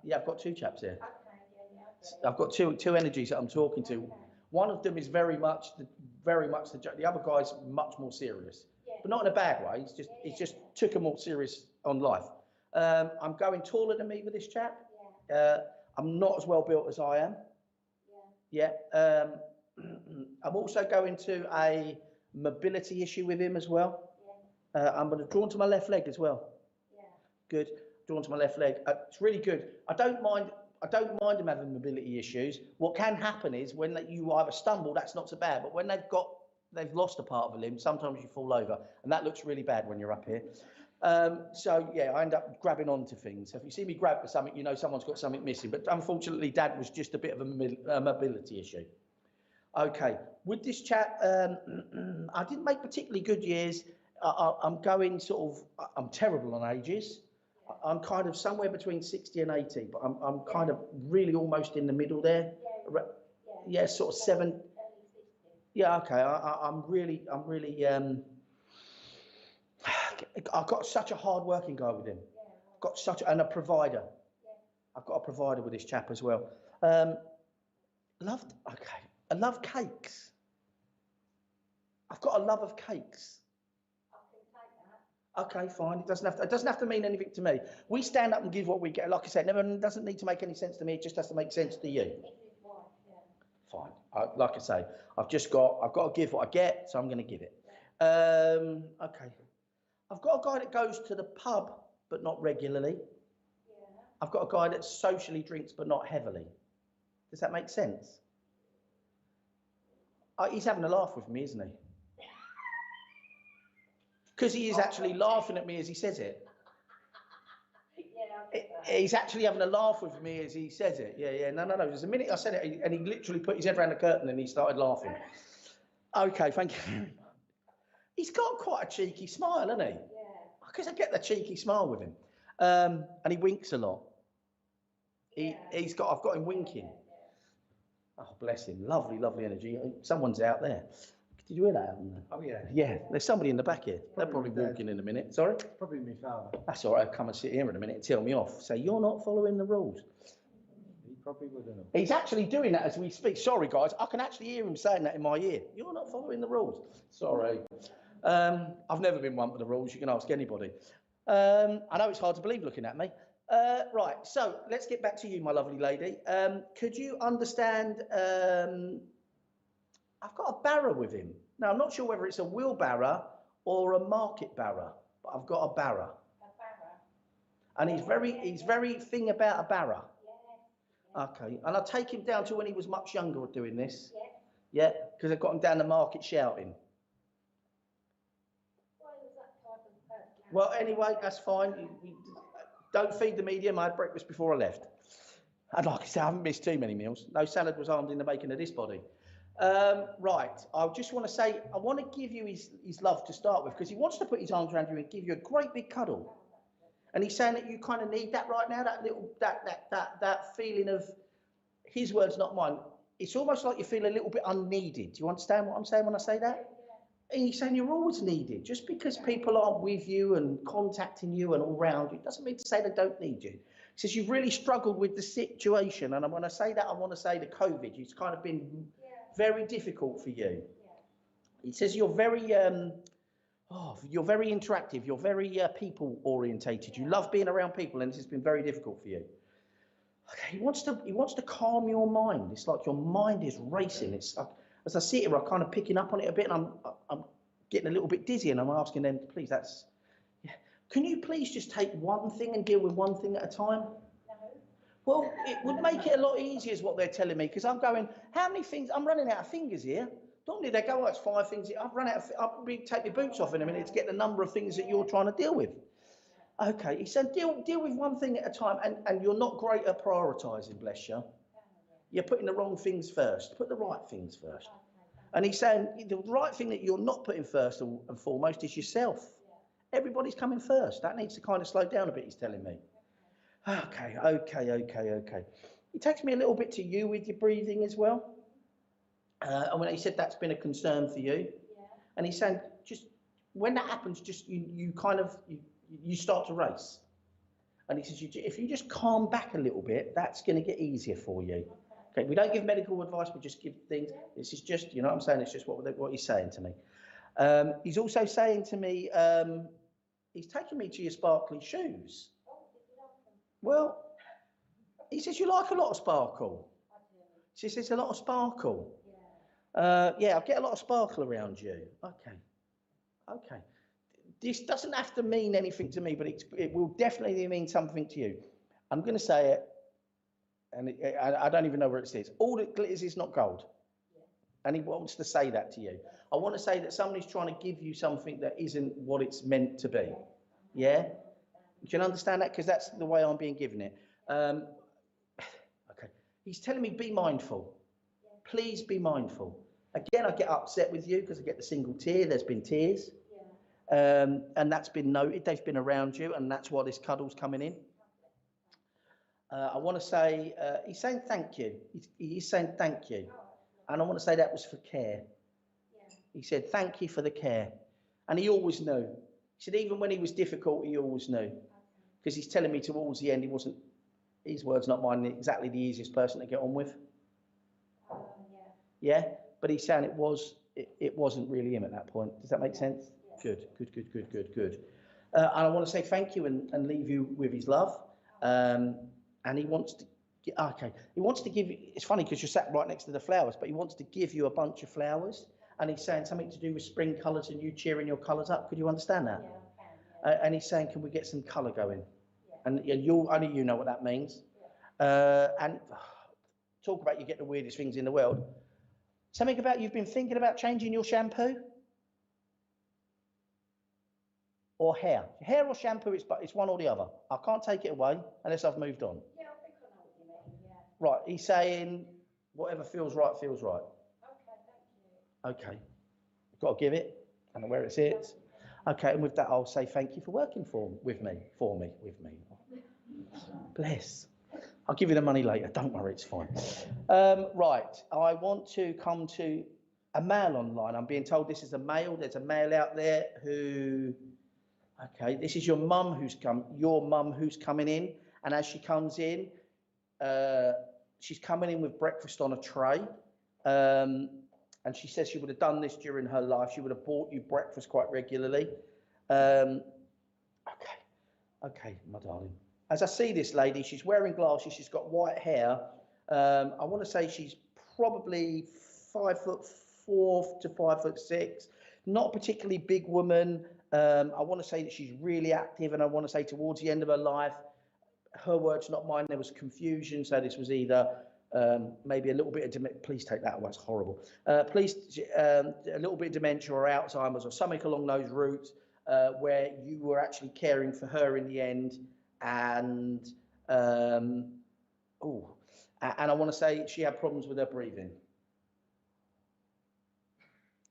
Yeah, I've got two chaps here. Okay, yeah. I've got two energies that I'm talking to. Okay. One of them is very much the other guy's much more serious, Yeah. but not in a bad way. He's just took a more serious on life. I'm going taller than me with this chap. Yeah. I'm not as well built as I am. Yeah. Yeah. I'm also going to a mobility issue with him as well. Yeah. I'm going to draw to my left leg as well. Yeah. Good. Drawn to my left leg. It's really good. I don't mind him having mobility issues. What can happen is when you either stumble, that's not so bad. But when they've lost a part of a limb, sometimes you fall over, and that looks really bad when you're up here. So yeah, I end up grabbing onto things. So if you see me grab for something, you know someone's got something missing. But unfortunately, Dad was just a bit of a mobility issue. Okay, with this chap, I didn't make particularly good years. I'm going I'm terrible on ages. I'm kind of somewhere between 60 and 80, but I'm kind of really almost in the middle there. Yeah, sort of 7. Yeah, okay. I'm really. I've got such a hard-working guy with him. I've got and a provider. I've got a provider with this chap as well. I love cakes. I've got a love of cakes. Okay, fine. It doesn't have to mean anything to me. We stand up and give what we get. Like I said, it doesn't need to make any sense to me. It just has to make sense to you. Fine. Like I say, I've got to give what I get, so I'm going to give it. Okay. I've got a guy that goes to the pub, but not regularly. I've got a guy that socially drinks, but not heavily. Does that make sense? He's having a laugh with me, isn't he? Because he is actually laughing at me as he says it. He's actually having a laugh with me as he says it. Yeah. No. There's a minute I said it, and he literally put his head around the curtain and he started laughing. Okay, thank you very much. He's got quite a cheeky smile, hasn't he? Yeah. Because I get the cheeky smile with him. And he winks a lot. I've got him winking. Oh, bless him. Lovely, lovely energy. Someone's out there. Did you hear that? Oh, yeah. Yeah, there's somebody in the back here. They're probably Probably walking in a minute. Sorry? Probably my father. That's all right. I'll come and sit here in a minute and tell me off. Say, you're not following the rules. He probably wouldn't have. He's actually doing that as we speak. Sorry, guys. I can actually hear him saying that in my ear. You're not following the rules. Sorry. I've never been one for the rules. You can ask anybody. I know it's hard to believe looking at me. Right. So let's get back to you, my lovely lady. Could you understand? I've got a barrow with him. Now, I'm not sure whether it's a wheelbarrow or a market barrow, but I've got a barrow. And he's very thing about a barrow. Okay. And I take him down to when he was much younger doing this. Yeah, because I got him down the market shouting. Well, anyway, that's fine. Don't feed the medium. I had breakfast before I left. And like I said, I haven't missed too many meals. No salad was harmed in the making of this body. Right, I just want to say, I want to give you his love to start with, because he wants to put his arms around you and give you a great big cuddle. And he's saying that you kind of need that right now, that feeling of, his words, not mine. It's almost like you feel a little bit unneeded. Do you understand what I'm saying when I say that? And he's saying you're always needed. Just because people aren't with you and contacting you and all round you, doesn't mean to say they don't need you. says you've really struggled with the situation, and when I say that, I want to say the COVID. It's kind of been very difficult for you. He says you're very interactive. You're very people orientated. You love being around people, and this has been very difficult for you. Okay, he wants to calm your mind. It's like your mind is racing. It's like, as I sit here, I'm kind of picking up on it a bit, and I'm getting a little bit dizzy, and I'm asking them, please, can you please just take one thing and deal with one thing at a time? No. Well, it would make it a lot easier is what they're telling me, because I'm going, how many things, I'm running out of fingers here. Normally they go, oh, it's 5 things. I've run out of, I'll take my boots off in a minute to get the number of things that you're trying to deal with. Okay, he said, deal with one thing at a time, and you're not great at prioritising, bless you. You're putting the wrong things first. Put the right things first. And he's saying the right thing that you're not putting first and foremost is yourself. Everybody's coming first. That needs to kind of slow down a bit, he's telling me. Okay. He takes me a little bit to you with your breathing as well. And when he said that's been a concern for you. And he's saying, just when that happens, just you start to race. And he says, if you just calm back a little bit, that's going to get easier for you. Okay, we don't give medical advice, we just give things. This is just, you know what I'm saying? It's just what he's saying to me. He's also saying to me, he's taking me to your sparkly shoes. Well, he says, you like a lot of sparkle. She says, a lot of sparkle. Yeah, I get a lot of sparkle around you. Okay. This doesn't have to mean anything to me, but it will definitely mean something to you. I'm going to say it, and I don't even know where it says. All that glitters is not gold. And he wants to say that to you. I want to say that somebody's trying to give you something that isn't what it's meant to be. Yeah? You can understand that? Because that's the way I'm being given it. Okay. He's telling me, be mindful. Please be mindful. Again, I get upset with you because I get the single tear. There's been tears. And that's been noted. They've been around you, and that's why this cuddle's coming in. I want to say, he's saying thank you. He's saying thank you. And I want to say that was for care. He said, thank you for the care. And he always knew. He said, even when he was difficult, he always knew. Because he's telling me towards the end, he wasn't, his words, not mine, exactly the easiest person to get on with. Yeah? But he's saying it wasn't really him at that point. Does that make sense? Good. And I want to say thank you and leave you with his love. And he wants to, he wants to give you, it's funny because you're sat right next to the flowers, but he wants to give you a bunch of flowers. And he's saying something to do with spring colours and you cheering your colours up. Could you understand that? And he's saying, can we get some colour going? And only you know what that means. And talk about you get the weirdest things in the world. Something about you've been thinking about changing your shampoo? Or hair. Hair or shampoo, it's one or the other. I can't take it away unless I've moved on. Yeah, I think I know what you mean, yeah. Right, he's saying whatever feels right, feels right. Okay, thank you. Okay. Got to give it. I know where it sits. Okay, and with that, I'll say thank you for working with me. Bless. I'll give you the money later. Don't worry, it's fine. Right, I want to come to a male online. I'm being told this is a male. There's a male out there who... Okay, this is your mum who's coming in, and as she comes in, she's coming in with breakfast on a tray, and she says she would have done this during her life. She would have bought you breakfast quite regularly. Okay, my darling. As I see this lady, she's wearing glasses. She's got white hair. I want to say she's probably 5'4" to 5'6". Not a particularly big woman. I want to say that she's really active, and I want to say towards the end of her life, her words, not mine, there was confusion. So this was either maybe a little bit of please take that away, it's horrible. A little bit of dementia or Alzheimer's or something along those routes, where you were actually caring for her in the end. And and I want to say she had problems with her breathing.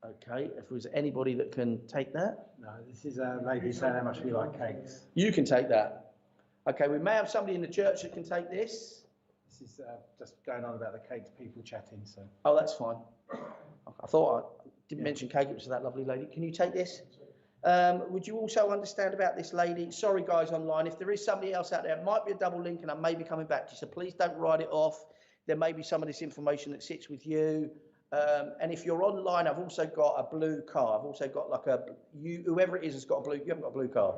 Okay, if there's anybody that can take that. No, this is a lady saying how much we like cakes. You can take that. Okay, we may have somebody in the church that can take this. This is just going on about the cakes, people chatting, so. Oh, that's fine. I thought I didn't mention cake, it was that lovely lady. Can you take this? Would you also understand about this lady? Sorry, guys, online. If there is somebody else out there, it might be a double link, and I may be coming back to you. So please don't write it off. There may be some of this information that sits with you. And if you're online, I've also got a blue car. I've also got like whoever it is has got a blue. You haven't got a blue car.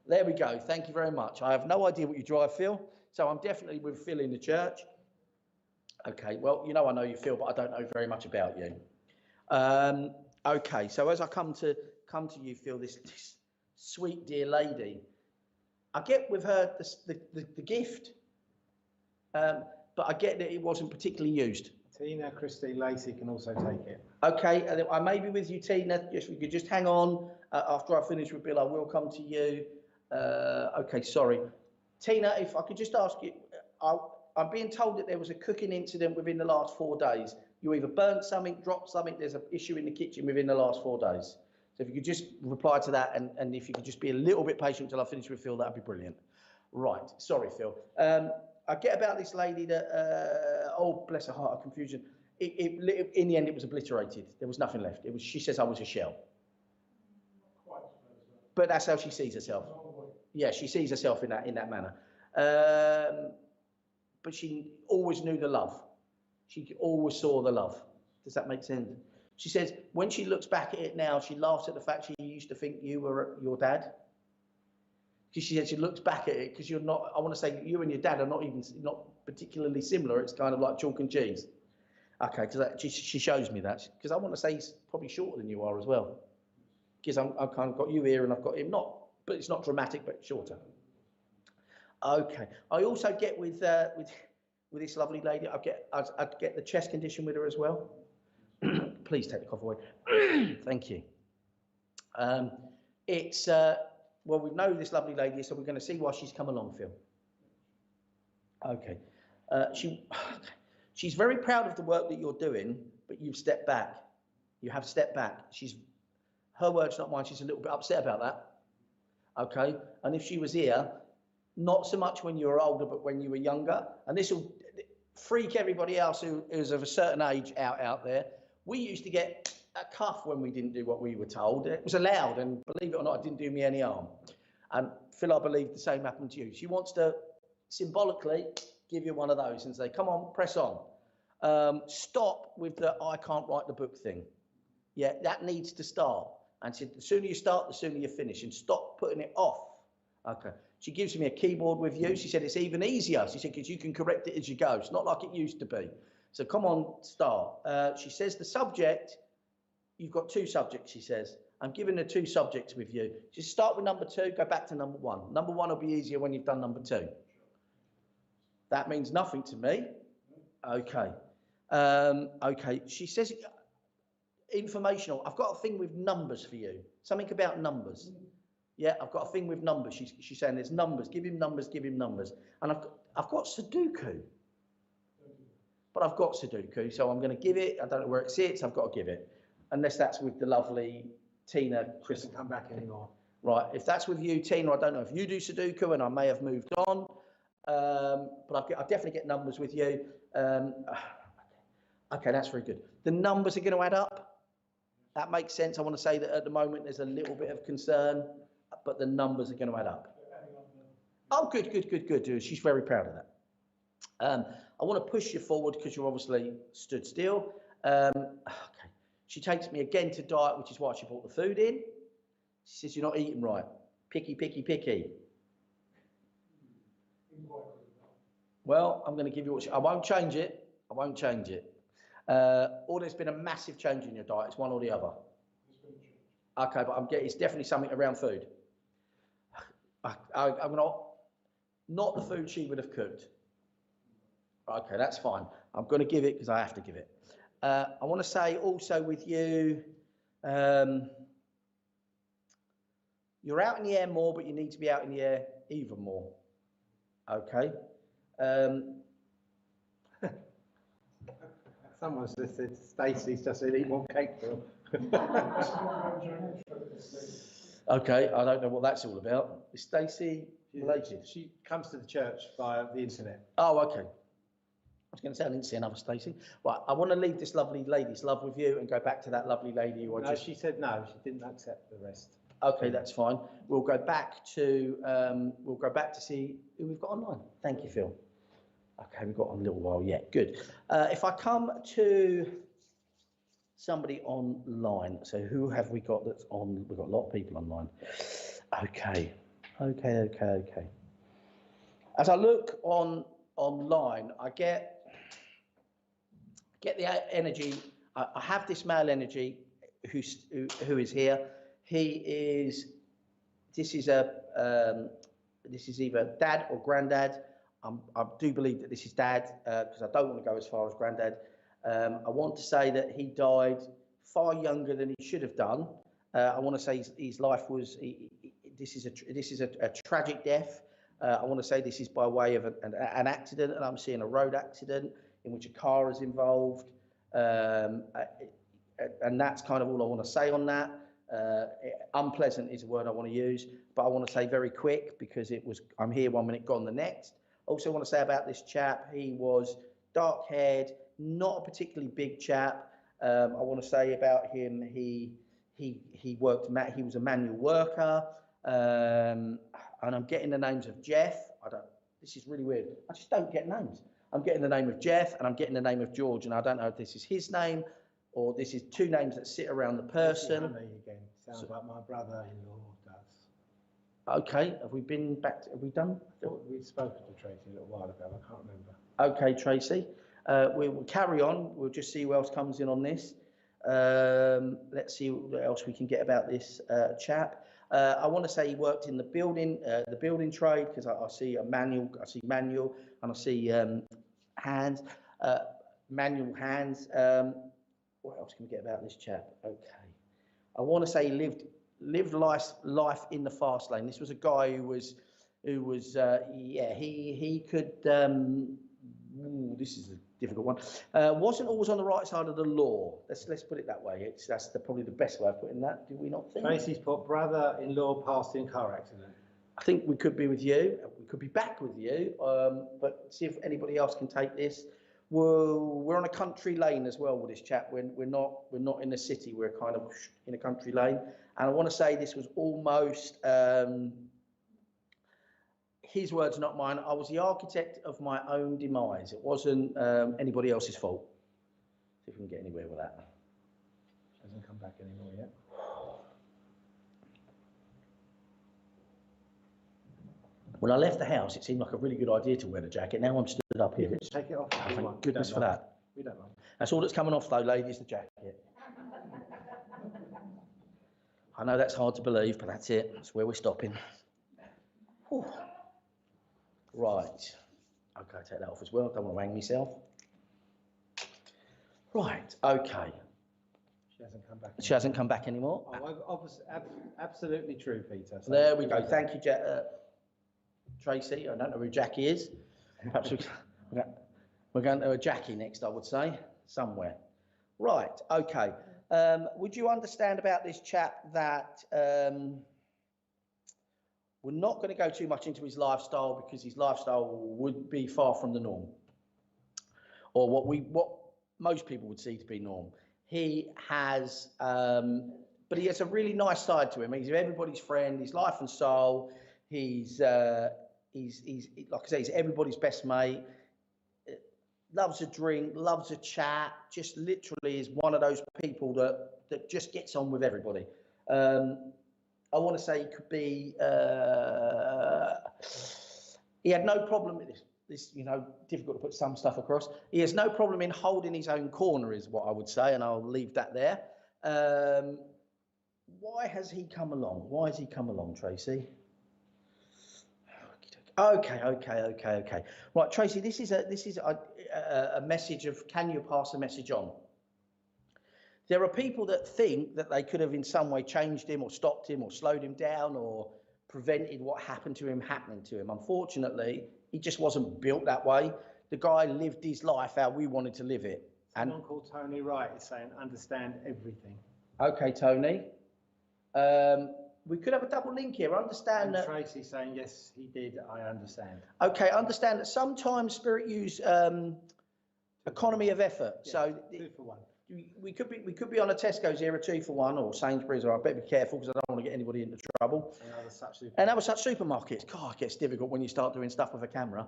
There we go. Thank you very much. I have no idea what you drive, Phil. So I'm definitely with Phil in the church. Okay. Well, you know I know you, Phil, but I don't know very much about you. Okay. So as I come to you, Phil, this sweet dear lady, I get with her the gift, but I get that it wasn't particularly used. Tina, Christy, Lacey can also take it. Okay, and I may be with you, Tina. If we could just hang on. After I finish with Bill, I will come to you. Okay, sorry. Tina, if I could just ask you, I'm being told that there was a cooking incident within the last 4 days. You either burnt something, dropped something, there's an issue in the kitchen within the last 4 days. So if you could just reply to that, and if you could just be a little bit patient until I finish with Phil, that'd be brilliant. Right, sorry, Phil. I get about this lady that, oh, bless her heart, of confusion. In the end, it was obliterated. There was nothing left. She says I was a shell. But that's how she sees herself. Yeah, she sees herself in that manner. But she always knew the love. She always saw the love. Does that make sense? She says when she looks back at it now, she laughs at the fact she used to think you were your dad. She said she looks back at it because you're not. I want to say you and your dad are not particularly similar. It's kind of like chalk and cheese. Okay, because she shows me that because I want to say he's probably shorter than you are as well. Because I've kind of got you here and I've got him not, but it's not dramatic, but shorter. Okay, I also get with this lovely lady. I get the chest condition with her as well. Please take the cough away. Thank you. Well, we know this lovely lady, so we're going to see why she's come along, Phil. Okay. She's very proud of the work that you're doing, but you've stepped back. You have stepped back. Her words, not mine. She's a little bit upset about that. Okay. And if she was here, not so much when you were older, but when you were younger, and this will freak everybody else who's of a certain age out there. We used to get a cuff when we didn't do what we were told. It was allowed, and believe it or not, it didn't do me any harm. And Phil, I believe the same happened to you. She wants to symbolically give you one of those and say, come on, press on. Stop with the I can't write the book thing. Yeah, that needs to start. And she said, the sooner you start, the sooner you finish, and stop putting it off. Okay. She gives me a keyboard with you. She said it's even easier. She said, because you can correct it as you go. It's not like it used to be. So come on, start. She says the subject, you've got 2 subjects, she says. I'm giving her 2 subjects with you. Just start with number 2, go back to number 1. Number 1 will be easier when you've done number 2. That means nothing to me. Okay. Okay. She says, informational. I've got a thing with numbers for you. Something about numbers. Yeah, I've got a thing with numbers. She's saying there's numbers. Give him numbers, give him numbers. And I've got Sudoku. But I've got Sudoku, so I'm going to give it. I don't know where it sits. I've got to give it. Unless that's with the lovely Tina. Chris Doesn't come back anymore. Right. If that's with you, Tina, I don't know if you do Sudoku, and I may have moved on. But I definitely get numbers with you. Okay, that's very good. The numbers are going to add up. That makes sense. I want to say that at the moment there's a little bit of concern, but the numbers are going to add up. Oh, good. She's very proud of that. I want to push you forward because you're obviously stood still. Okay. She takes me again to diet, which is why she brought the food in. She says, you're not eating right. Picky. Well, I'm going to give you what I won't change it. Or there's been a massive change in your diet. It's one or the other. Okay, but it's definitely something around food. I'm not the food she would have cooked. Okay, that's fine. I'm going to give it because I have to give it. I want to say also with you, you're out in the air more, but you need to be out in the air even more. Okay. Someone's just said Stacey's just said eat more cake, Phil. Okay, I don't know what that's all about. Is Stacey related? She comes to the church via the internet. Oh, okay. I was going to say I didn't see another Stacey. Right, I want to leave this lovely lady's love with you and go back to that lovely lady who No, she said no, she didn't accept the rest. Okay, that's fine. We'll go back to see who we've got online. Thank you, Phil. Okay, we've got a little while yet. Good. If I come to somebody online, so who have we got that's on? We've got a lot of people online. Okay. As I look online, I get the energy. I have this male energy who is here. This is either dad or granddad. I do believe that this is dad because I don't want to go as far as granddad. I want to say that he died far younger than he should have done. I want to say his life was. This is a tragic death. I want to say this is by way of an accident, and I'm seeing a road accident in which a car is involved. And that's kind of all I want to say on that. Unpleasant is a word I want to use, but I want to say very quick because I'm here 1 minute, gone the next. Also want to say about this chap, he was dark-haired, not a particularly big chap. I want to say about him, he was a manual worker, and I'm getting the names of Jeff. This is really weird. I just don't get names. I'm getting the name of Jeff and I'm getting the name of George, and I don't know if this is his name or this is two names that sit around the person. Again. Sounds like my brother-in-law does. Okay, have we been back to, have we done? We've spoken to Tracy a little while ago, I can't remember. Okay, Tracy. We'll carry on. We'll just see who else comes in on this. Let's see what else we can get about this chap. I want to say he worked in the building trade because I see manual, and I see hands, manual hands. What else can we get about this chap? Okay, I want to say he lived life in the fast lane. This was a guy who was he could. This is a difficult one. Wasn't always on the right side of the law. Let's put it that way. That's probably the best way of putting that. Do we not think? Tracy's put brother-in-law passed in car accident. I think we could be with you. We could be back with you. But see if anybody else can take this. We're on a country lane as well with this chap. We're not in the city. We're kind of in a country lane. And I want to say this was almost. His words, not mine. I was the architect of my own demise. It wasn't anybody else's fault. See if we can get anywhere with that. She hasn't come back anymore yet. When I left the house, it seemed like a really good idea to wear the jacket. Now I'm stood up here. Take it off. Thank goodness for that. We don't mind. That's all that's coming off, though, ladies, the jacket. I know that's hard to believe, but that's it. That's where we're stopping. Whew. Right. Okay, take that off as well. Don't want to hang myself. Right. Okay. She hasn't come back. She hasn't come back anymore. Oh, absolutely true, Peter. So there we go. Thank you, Tracy. I don't know who Jackie is. Perhaps we're going to a Jackie next, I would say, somewhere. Right. Okay. Would you understand about this chap that we're not going to go too much into his lifestyle because his lifestyle would be far from the norm, or what most people would see to be norm. He has, but he has a really nice side to him. He's everybody's friend. He's life and soul. He's like I say, he's everybody's best mate. Loves a drink, loves a chat. Just literally is one of those people that just gets on with everybody. I want to say he could be. He had no problem with this. Difficult to put some stuff across. He has no problem in holding his own corner, is what I would say, and I'll leave that there. Why has he come along? Why has he come along, Tracy? Okay. Right, Tracy. This is a message of. Can you pass a message on? There are people that think that they could have in some way changed him or stopped him or slowed him down or prevented what happened to him happening to him. Unfortunately, he just wasn't built that way. The guy lived his life how we wanted to live it. Someone called Tony Wright is saying, understand everything. Okay, Tony. We could have a double link here. Understand that. Tracy saying, yes, he did. I understand. Okay, understand that sometimes spirit use economy of effort. Yeah, so 2 for 1. we could be on a Tesco's here, a 2-for-1, or Sainsbury's, or I better be careful because I don't want to get anybody into trouble. And other such supermarkets. God, it gets difficult when you start doing stuff with a camera.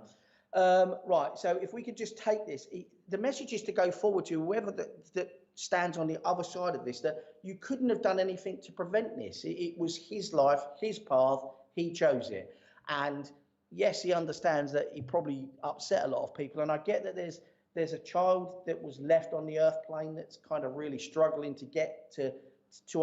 Right, so if we could just take this, the message is to go forward to whoever that stands on the other side of this, that you couldn't have done anything to prevent this. It was his life, his path, he chose it. And yes, he understands that he probably upset a lot of people. And I get that there's a child that was left on the earth plane that's kind of really struggling to get to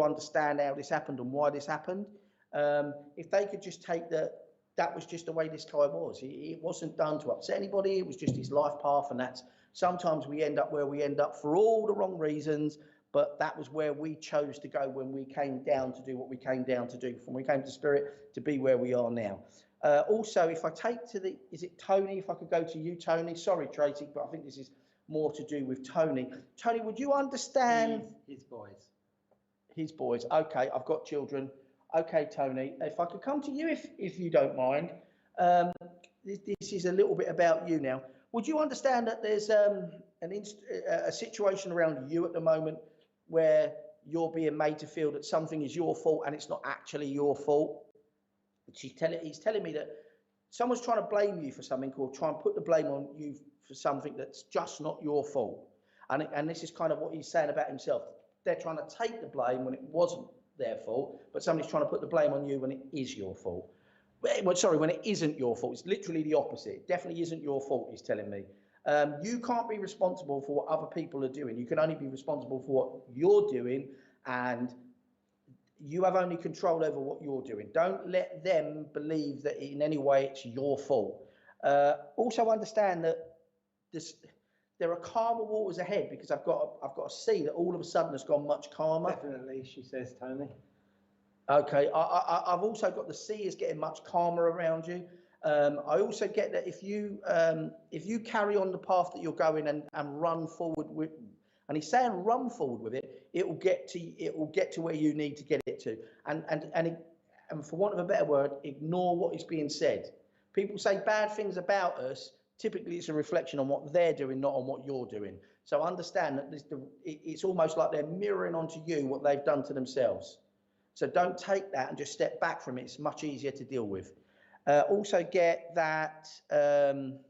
understand how this happened and why this happened. If they could just take that was just the way this guy was. It wasn't done to upset anybody. It was just his life path. And that's sometimes we end up where we end up for all the wrong reasons. But that was where we chose to go when we came down to do what we came down to do. When we came to Spirit to be where we are now. Also, if I take is it Tony? If I could go to you, Tony. Sorry, Tracy, but I think this is more to do with Tony. Tony, would you understand? His boys. His boys. Okay, I've got children. Okay, Tony, if I could come to you, if you don't mind. This is a little bit about you now. Would you understand that there's a situation around you at the moment where you're being made to feel that something is your fault and it's not actually your fault? He's telling me that someone's trying to blame you for something, or try and put the blame on you for something that's just not your fault. And this is kind of what he's saying about himself. They're trying to take the blame when it wasn't their fault, but somebody's trying to put the blame on you when it is your fault. Well, sorry, when it isn't your fault. It's literally the opposite. It definitely isn't your fault, he's telling me. You can't be responsible for what other people are doing. You can only be responsible for what you're doing, and you have only control over what you're doing. Don't let them believe that in any way it's your fault. Also understand that there are calmer waters ahead, because I've got to see that all of a sudden has gone much calmer. Definitely, she says, Tony. Okay, I've also got the sea is getting much calmer around you. I also get that if you carry on the path that you're going and run forward with, and he's saying run forward with it, it will get to where you need to get it to. And for want of a better word, ignore what is being said. People say bad things about us. Typically, it's a reflection on what they're doing, not on what you're doing. So understand that it's almost like they're mirroring onto you what they've done to themselves. So don't take that and just step back from it. It's much easier to deal with. Also get that around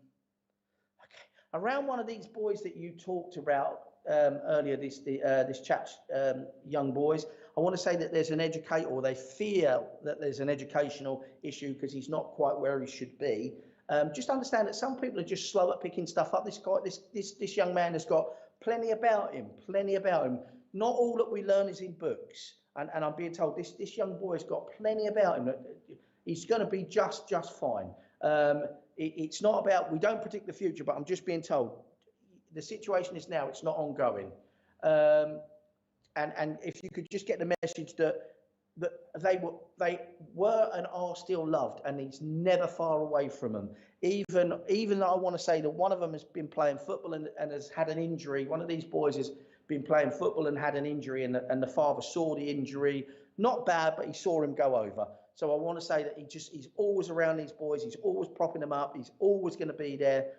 one of these boys that you talked about earlier, this chap's young boys. I want to say that there's an educator, or they fear that there's an educational issue because he's not quite where he should be. Just understand that some people are just slow at picking stuff up. This young man has got plenty about him. Not all that we learn is in books. And I'm being told this young boy has got plenty about him. He's going to be just fine. It's not about, we don't predict the future, but I'm just being told the situation is now, it's not ongoing. And if you could just get the message that they were and are still loved, and he's never far away from them. Even though I want to say that one of them has been playing football and has had an injury. One of these boys has been playing football and had an injury, and the father saw the injury. Not bad, but he saw him go over. So I want to say that he's always around these boys. He's always propping them up. He's always going to be there.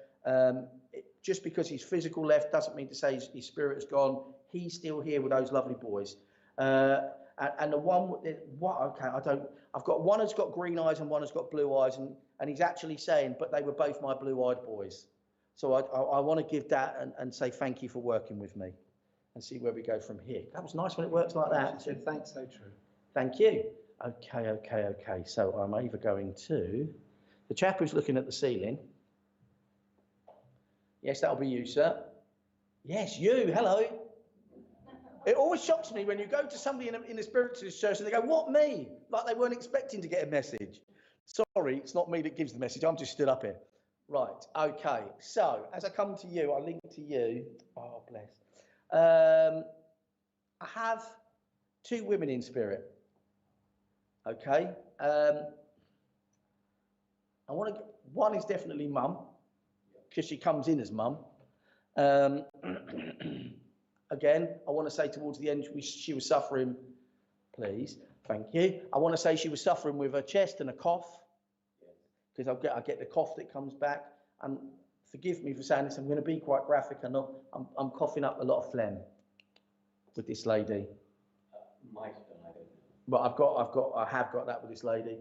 Just because his physical left doesn't mean to say his spirit is gone. He's still here with those lovely boys. And the one, I've got one that's got green eyes and one has got blue eyes, and he's actually saying, but they were both my blue-eyed boys. So I want to give that and say thank you for working with me, and see where we go from here. That was nice when it works like that. She said, thanks, so true. Thank you. Okay. So I'm either going to the chap who's looking at the ceiling. Yes, that'll be you, sir. Yes, you. Hello. It always shocks me when you go to somebody in the Spiritualist Church and they go, what, me? Like they weren't expecting to get a message. Sorry, it's not me that gives the message. I'm just stood up here. Right, okay. So as I come to you, I link to you. Oh, bless. I have two women in spirit. Okay. One is definitely mum, because she comes in as mum. Again, I want to say towards the end, she was suffering, please, thank you. I want to say she was suffering with a chest and a cough, because I get the cough that comes back. And forgive me for saying this, I'm going to be quite graphic. I'm coughing up a lot of phlegm. with this lady? Might have done, I don't know. But I have got that with this lady.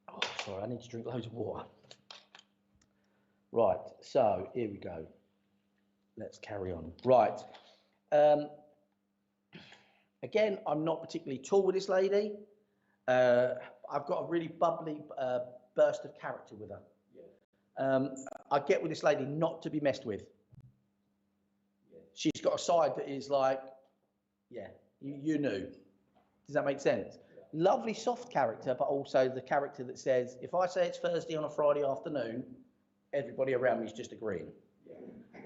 Oh, sorry, I need to drink loads of water. Right, so here we go. Let's carry on. Right. Again, I'm not particularly tall with this lady. I've got a really bubbly burst of character with her. Yeah. I get with this lady not to be messed with. Yeah. She's got a side that is like, yeah, you knew. Does that make sense? Yeah. Lovely soft character, but also the character that says, if I say it's Thursday on a Friday afternoon, everybody around me is just agreeing.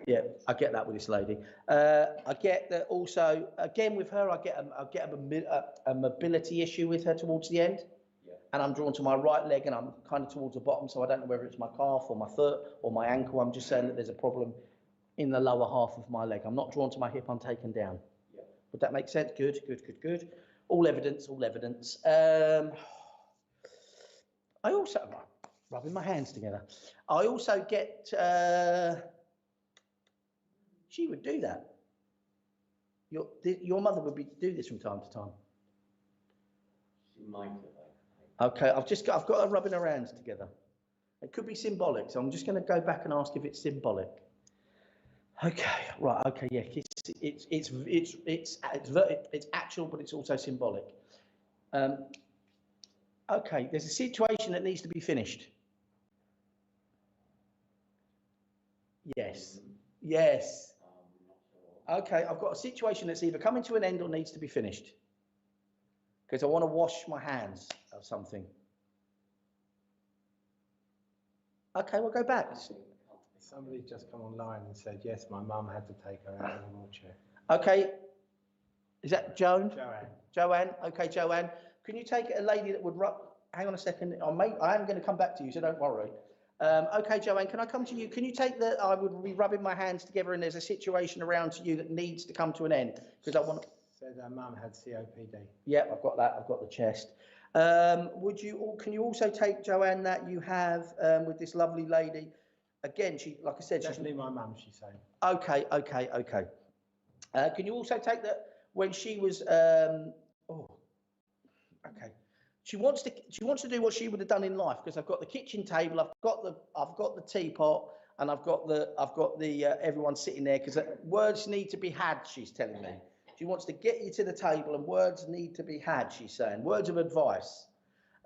Yeah, I get that with this lady. I get that also, again with her, I get a mobility issue with her towards the end. Yeah. And I'm drawn to my right leg and I'm kind of towards the bottom, so I don't know whether it's my calf or my foot or my ankle. I'm just saying that there's a problem in the lower half of my leg. I'm not drawn to my hip, I'm taken down. Yeah. Would that make sense? Good, good, good, good. All evidence, all evidence. I also, rubbing my hands together, I also get, she would do that. Your mother would do this from time to time. She might have. Okay, I've got her rubbing her hands together. It could be symbolic, so I'm just going to go back and ask if it's symbolic. Okay, right. Okay, yeah, it's actual, but it's also symbolic. Okay, there's a situation that needs to be finished. Yes, yes. Okay, I've got a situation that's either coming to an end or needs to be finished. Because I want to wash my hands of something. Okay, we'll go back. Somebody just come online and said, yes, my mum had to take her out of the wheelchair. Okay, is that Joan? Joanne. Joanne, okay, Joanne. Can you take a lady that would rub, hang on a second, I am going to come back to you, so don't worry. Okay, Joanne, can I come to you? Can you take I would be rubbing my hands together and there's a situation around to you that needs to come to an end. Because I want to... Said her mum had COPD. Yep, I've got that, I've got the chest. Can you also take, Joanne, that you have with this lovely lady? Again, she, like I said, Definitely my mum, she's saying. Okay. Can you also take that when she was, okay. She wants to do what she would have done in life, because I've got the kitchen table, I've got the teapot, and I've got the everyone sitting there, because words need to be had, she's telling me. She wants to get you to the table and words need to be had, she's saying. Words of advice.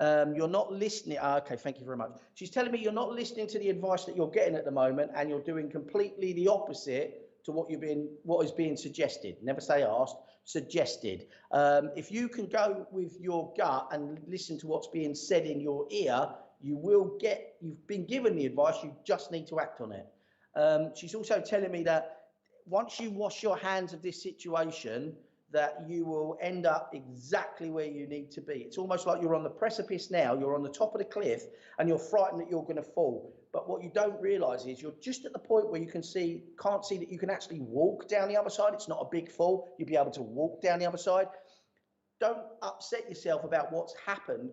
You're not listening. Okay, thank you very much. She's telling me you're not listening to the advice that you're getting at the moment, and you're doing completely the opposite to what is being suggested. Never say asked, suggested. If you can go with your gut and listen to what's being said in your ear, you've been given the advice, you just need to act on it. She's also telling me that once you wash your hands of this situation, that you will end up exactly where you need to be. It's almost like you're on the precipice now, you're on the top of the cliff, and you're frightened that you're going to fall. But what you don't realise is you're just at the point where you can't see that you can actually walk down the other side. It's not a big fall. You'll be able to walk down the other side. Don't upset yourself about what's happened.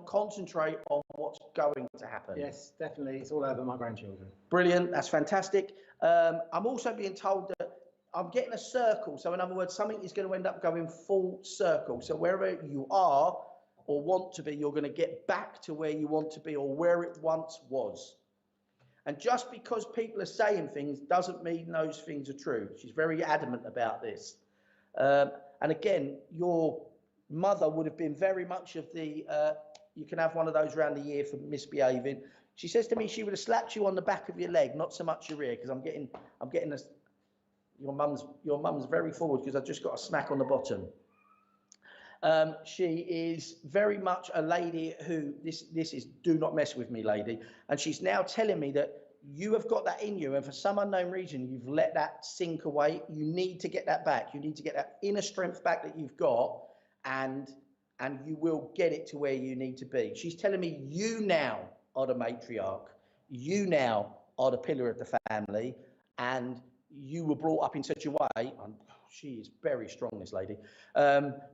Concentrate on what's going to happen. Yes, definitely. It's all over my grandchildren. Brilliant. That's fantastic. I'm also being told that I'm getting a circle. So in other words, something is going to end up going full circle. So wherever you are or want to be, you're going to get back to where you want to be or where it once was. And just because people are saying things doesn't mean those things are true. She's very adamant about this. And again, your mother would have been very much of the, you can have one of those around the year for misbehaving. She says to me she would have slapped you on the back of your leg, not so much your ear, because I'm getting this. Your mum's very forward because I've just got a smack on the bottom. She is very much a lady who, this is do not mess with me lady, and she's now telling me that you have got that in you, and for some unknown reason you've let that sink away. You need to get that back. You need to get that inner strength back that you've got, and you will get it to where you need to be. She's telling me you now are the matriarch. You now are the pillar of the family, and you were brought up in such a way, and she is very strong, this lady,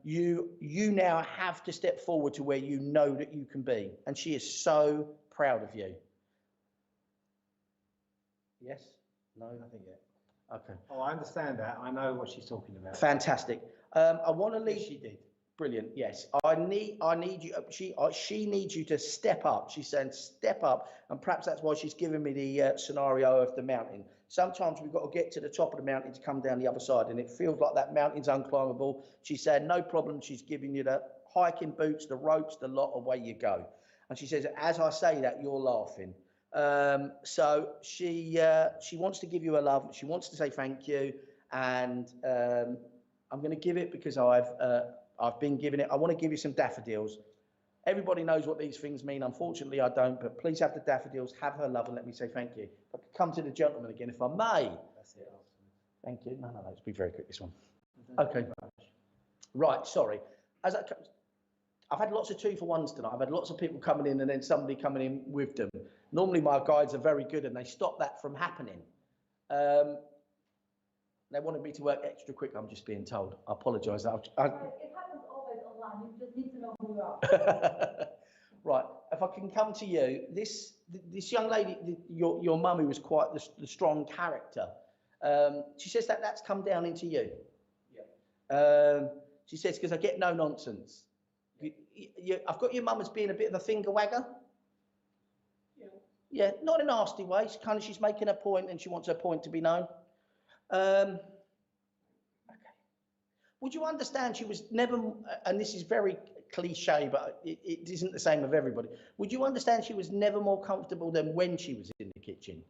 you now have to step forward to where you know that you can be. And she is so proud of you. Yes? No? Nothing yet. Okay. Oh, I understand that. I know what she's talking about. Fantastic. I want to leave. Yes, she did. Brilliant. Yes, I need you. She needs you to step up. She's saying step up, and perhaps that's why she's given me the scenario of the mountain. Sometimes we've got to get to the top of the mountain to come down the other side, and it feels like that mountain's unclimbable. She said no problem. She's giving you the hiking boots, the ropes, the lot. Away you go. And she says, as I say that, you're laughing. So she wants to give you a love. She wants to say thank you, and I'm going to give it because I've been given it. I want to give you some daffodils. Everybody knows what these things mean. Unfortunately, I don't, but please have the daffodils, have her love, and let me say thank you. If I could come to the gentleman again, if I may. That's it. Thank you. No, let's be very quick, this one. Okay. Right, sorry. I've had lots of 2-for-1s tonight. I've had lots of people coming in and then somebody coming in with them. Normally, my guides are very good and they stop that from happening. They wanted me to work extra quick, I'm just being told. I apologise. It happens always online. You just need to know who you are. Right, if I can come to you, this young lady, your mum, who was quite the strong character, she says that's come down into you. Yeah. She says, because I get no nonsense. I've got your mum as being a bit of a finger wagger. Yeah. Yeah, not in a nasty way. She's making a point and she wants her point to be known. Okay. Would you understand she was never, and this is very cliche, but it isn't the same of everybody. Would you understand she was never more comfortable than when she was in the kitchen?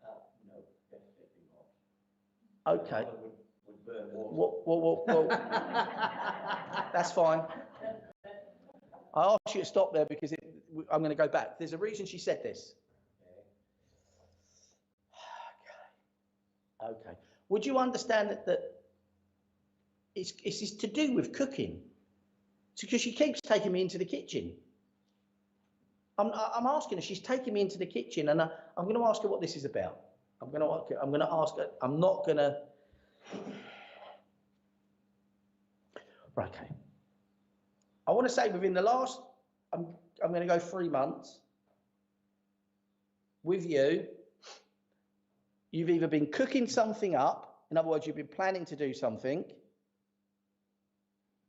No, definitely not. Okay. Would burn water. Well, that's fine. I asked you to stop there because I'm going to go back. There's a reason she said this. Okay. Would you understand that it's to do with cooking? It's because she keeps taking me into the kitchen. I'm asking her. She's taking me into the kitchen, and I'm going to ask her what this is about. I'm going to ask her. I'm not going to. Right. Okay. I want to say within the last, I'm going to go 3 months with you. You've either been cooking something up, in other words, you've been planning to do something,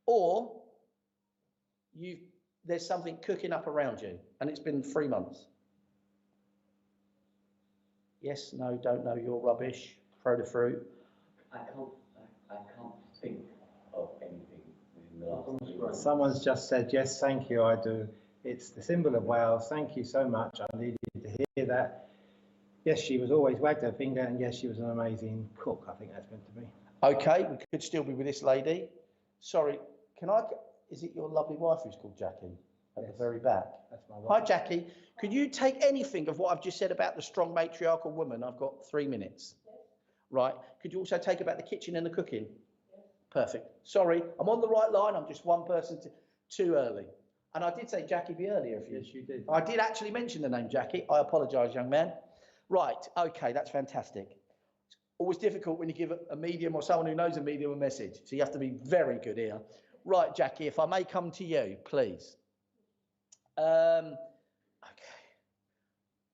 or there's something cooking up around you, and it's been 3 months. Yes, no, don't know, you're rubbish, throw the fruit. I can't think of anything within the last 3 months. Someone's just said, yes, thank you, I do. It's the symbol of Wales. Thank you so much. I needed to hear that. Yes, she was always wagged her finger, and yes, she was an amazing cook. I think that's meant to be. Okay, we could still be with this lady. Sorry, is it your lovely wife who's called Jackie at the very back? That's my Hi, wife. Jackie. Could you take anything of what I've just said about the strong matriarchal woman? I've got 3 minutes. Right. Could you also take about the kitchen and the cooking? Perfect. Sorry, I'm on the right line. I'm just one person too early. And I did say Jackie B earlier. Yes, you did. I did actually mention the name Jackie. I apologise, young man. Right. Okay, that's fantastic. It's always difficult when you give a medium or someone who knows a medium a message. So you have to be very good here. Right, Jackie, if I may come to you, please. Okay.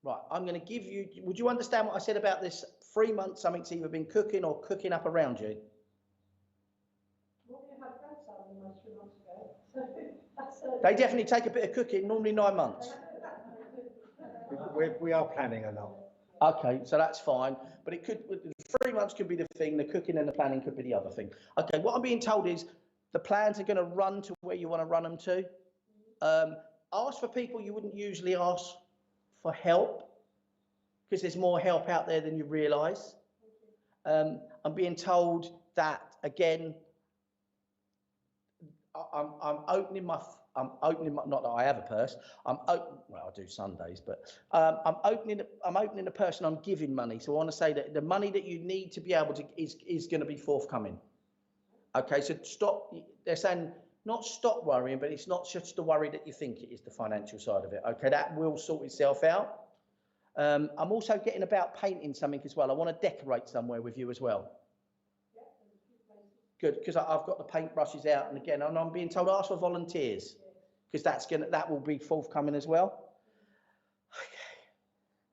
Right, I'm going to give you, would you understand what I said about this 3 months, something's either been cooking or cooking up around you? Well, we had friends out almost 3 months ago. So that's They definitely take a bit of cooking, normally 9 months. We are planning a lot. Okay, so that's fine. But it could, 3 months could be the thing, the cooking and the planning could be the other thing. Okay, what I'm being told is the plans are going to run to where you want to run them to. Ask for people you wouldn't usually ask for help, because there's more help out there than you realise. I'm being told that, again, I'm opening my, not that I have a purse, well, I do Sundays, but I'm opening the purse and I'm giving money. So I want to say that the money that you need to be able to is going to be forthcoming. Okay, so stop, they're saying not stop worrying, but it's not just the worry that you think it is, the financial side of it. Okay, that will sort itself out. I'm also getting about painting something as well. I want to decorate somewhere with you as well. Good, because I've got the paintbrushes out, and again, I'm being told ask for volunteers, because that will be forthcoming as well.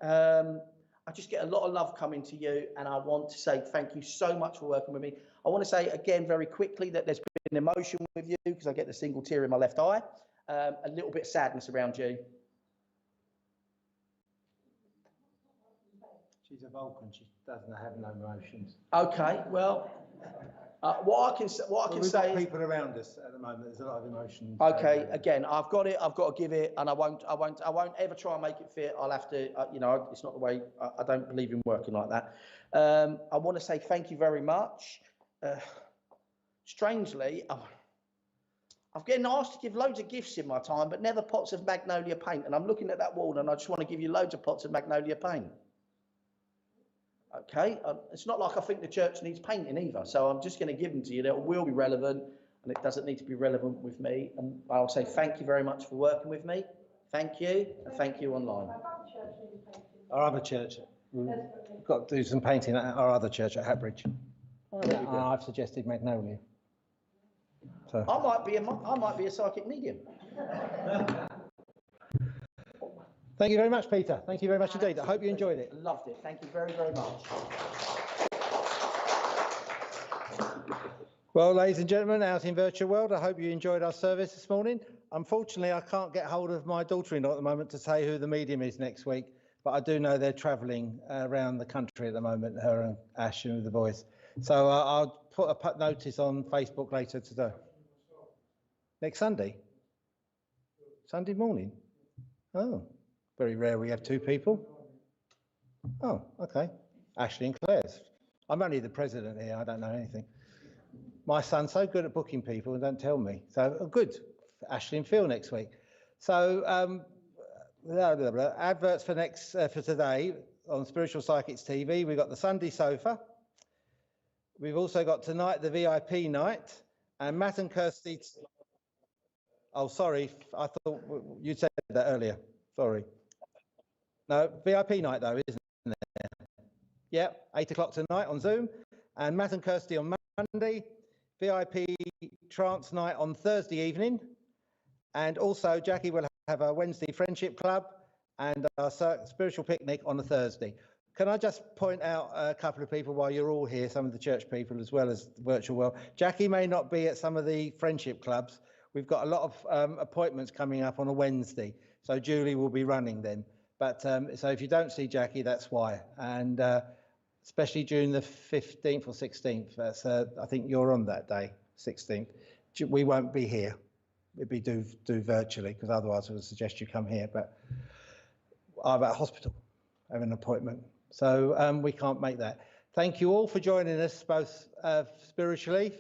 Okay. I just get a lot of love coming to you, and I want to say thank you so much for working with me. I want to say again very quickly that there's been emotion with you because I get the single tear in my left eye, a little bit of sadness around you. She's a Vulcan. She doesn't have no emotions. Okay, well, what I can say We've got is, people around us at the moment. There's a lot of emotion. okay, again, I've got it. I've got to give it, and I won't ever try and make it fit. I'll have to, you know, it's not the way. I don't believe in working like that. I want to say thank you very much. Strangely, I've getting asked to give loads of gifts in my time, but never pots of magnolia paint. And I'm looking at that wall, and I just want to give you loads of pots of magnolia paint. Okay, it's not like I think the church needs painting either, so I'm just going to give them to you. That will be relevant, and it doesn't need to be relevant with me. And I'll say thank you very much for working with me. Thank you, and thank you online. Our other church, we've got to do some painting at our other church at Hatbridge. I've suggested magnolia. So. I might be a psychic medium. Thank you very much, Peter. Thank you very much indeed. I hope you enjoyed it. Loved it. Thank you very, very much. Well, ladies and gentlemen, out in virtual world, I hope you enjoyed our service this morning. Unfortunately, I can't get hold of my daughter-in-law at the moment to say who the medium is next week, but I do know they're travelling around the country at the moment, her and Ash and the boys. So I'll put a notice on Facebook later today. Next Sunday? Sunday morning? Oh, very rare we have two people. Oh, okay. Ashley and Claire's. I'm only the president here, I don't know anything. My son's so good at booking people and don't tell me. So good, Ashley and Phil next week. So adverts for today on Spiritual Psychics TV. We've got the Sunday sofa. We've also got tonight the VIP night, and Matt and Kirsty. Oh, sorry, I thought you said that earlier. Sorry. No, VIP night though, isn't it? Yeah, 8 o'clock tonight on Zoom, and Matt and Kirsty on Monday. VIP trance night on Thursday evening, and also Jackie will have a Wednesday friendship club and our spiritual picnic on a Thursday. Can I just point out a couple of people while you're all here, some of the church people as well as the virtual world. Jackie may not be at some of the friendship clubs. We've got a lot of appointments coming up on a Wednesday, so Julie will be running them. But so if you don't see Jackie, that's why. And especially during the 15th or 16th, that's, I think you're on that day, 16th. We won't be here. It'd be do virtually, because otherwise I would suggest you come here. But I'm at a hospital, I have an appointment. So we can't make that. Thank you all for joining us, both spiritually,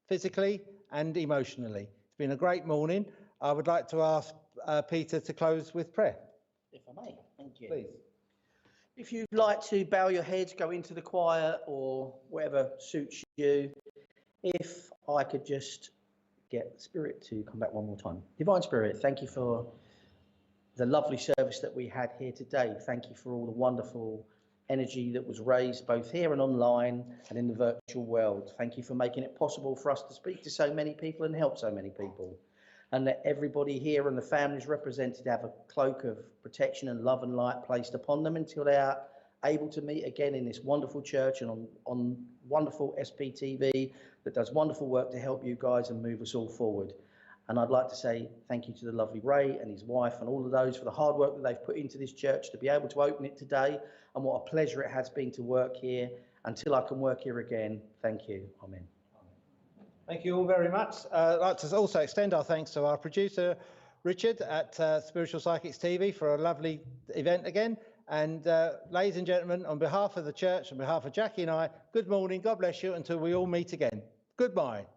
physically, and emotionally. It's been a great morning. I would like to ask Peter to close with prayer. If I may, thank you. Please. If you'd like to bow your heads, go into the choir or whatever suits you. If I could just get Spirit to come back one more time. Divine Spirit, thank you for the lovely service that we had here today. Thank you for all the wonderful energy that was raised both here and online and in the virtual world. Thank you for making it possible for us to speak to so many people and help so many people. And let everybody here and the families represented have a cloak of protection and love and light placed upon them until they are able to meet again in this wonderful church and on wonderful SPTV that does wonderful work to help you guys and move us all forward. And I'd like to say thank you to the lovely Ray and his wife and all of those for the hard work that they've put into this church to be able to open it today, and what a pleasure it has been to work here. Until I can work here again, thank you. Amen. Thank you all very much. I'd like to also extend our thanks to our producer, Richard, at Spiritual Psychics TV for a lovely event again. And ladies and gentlemen, on behalf of the church, on behalf of Jackie and I, good morning, God bless you, until we all meet again. Goodbye.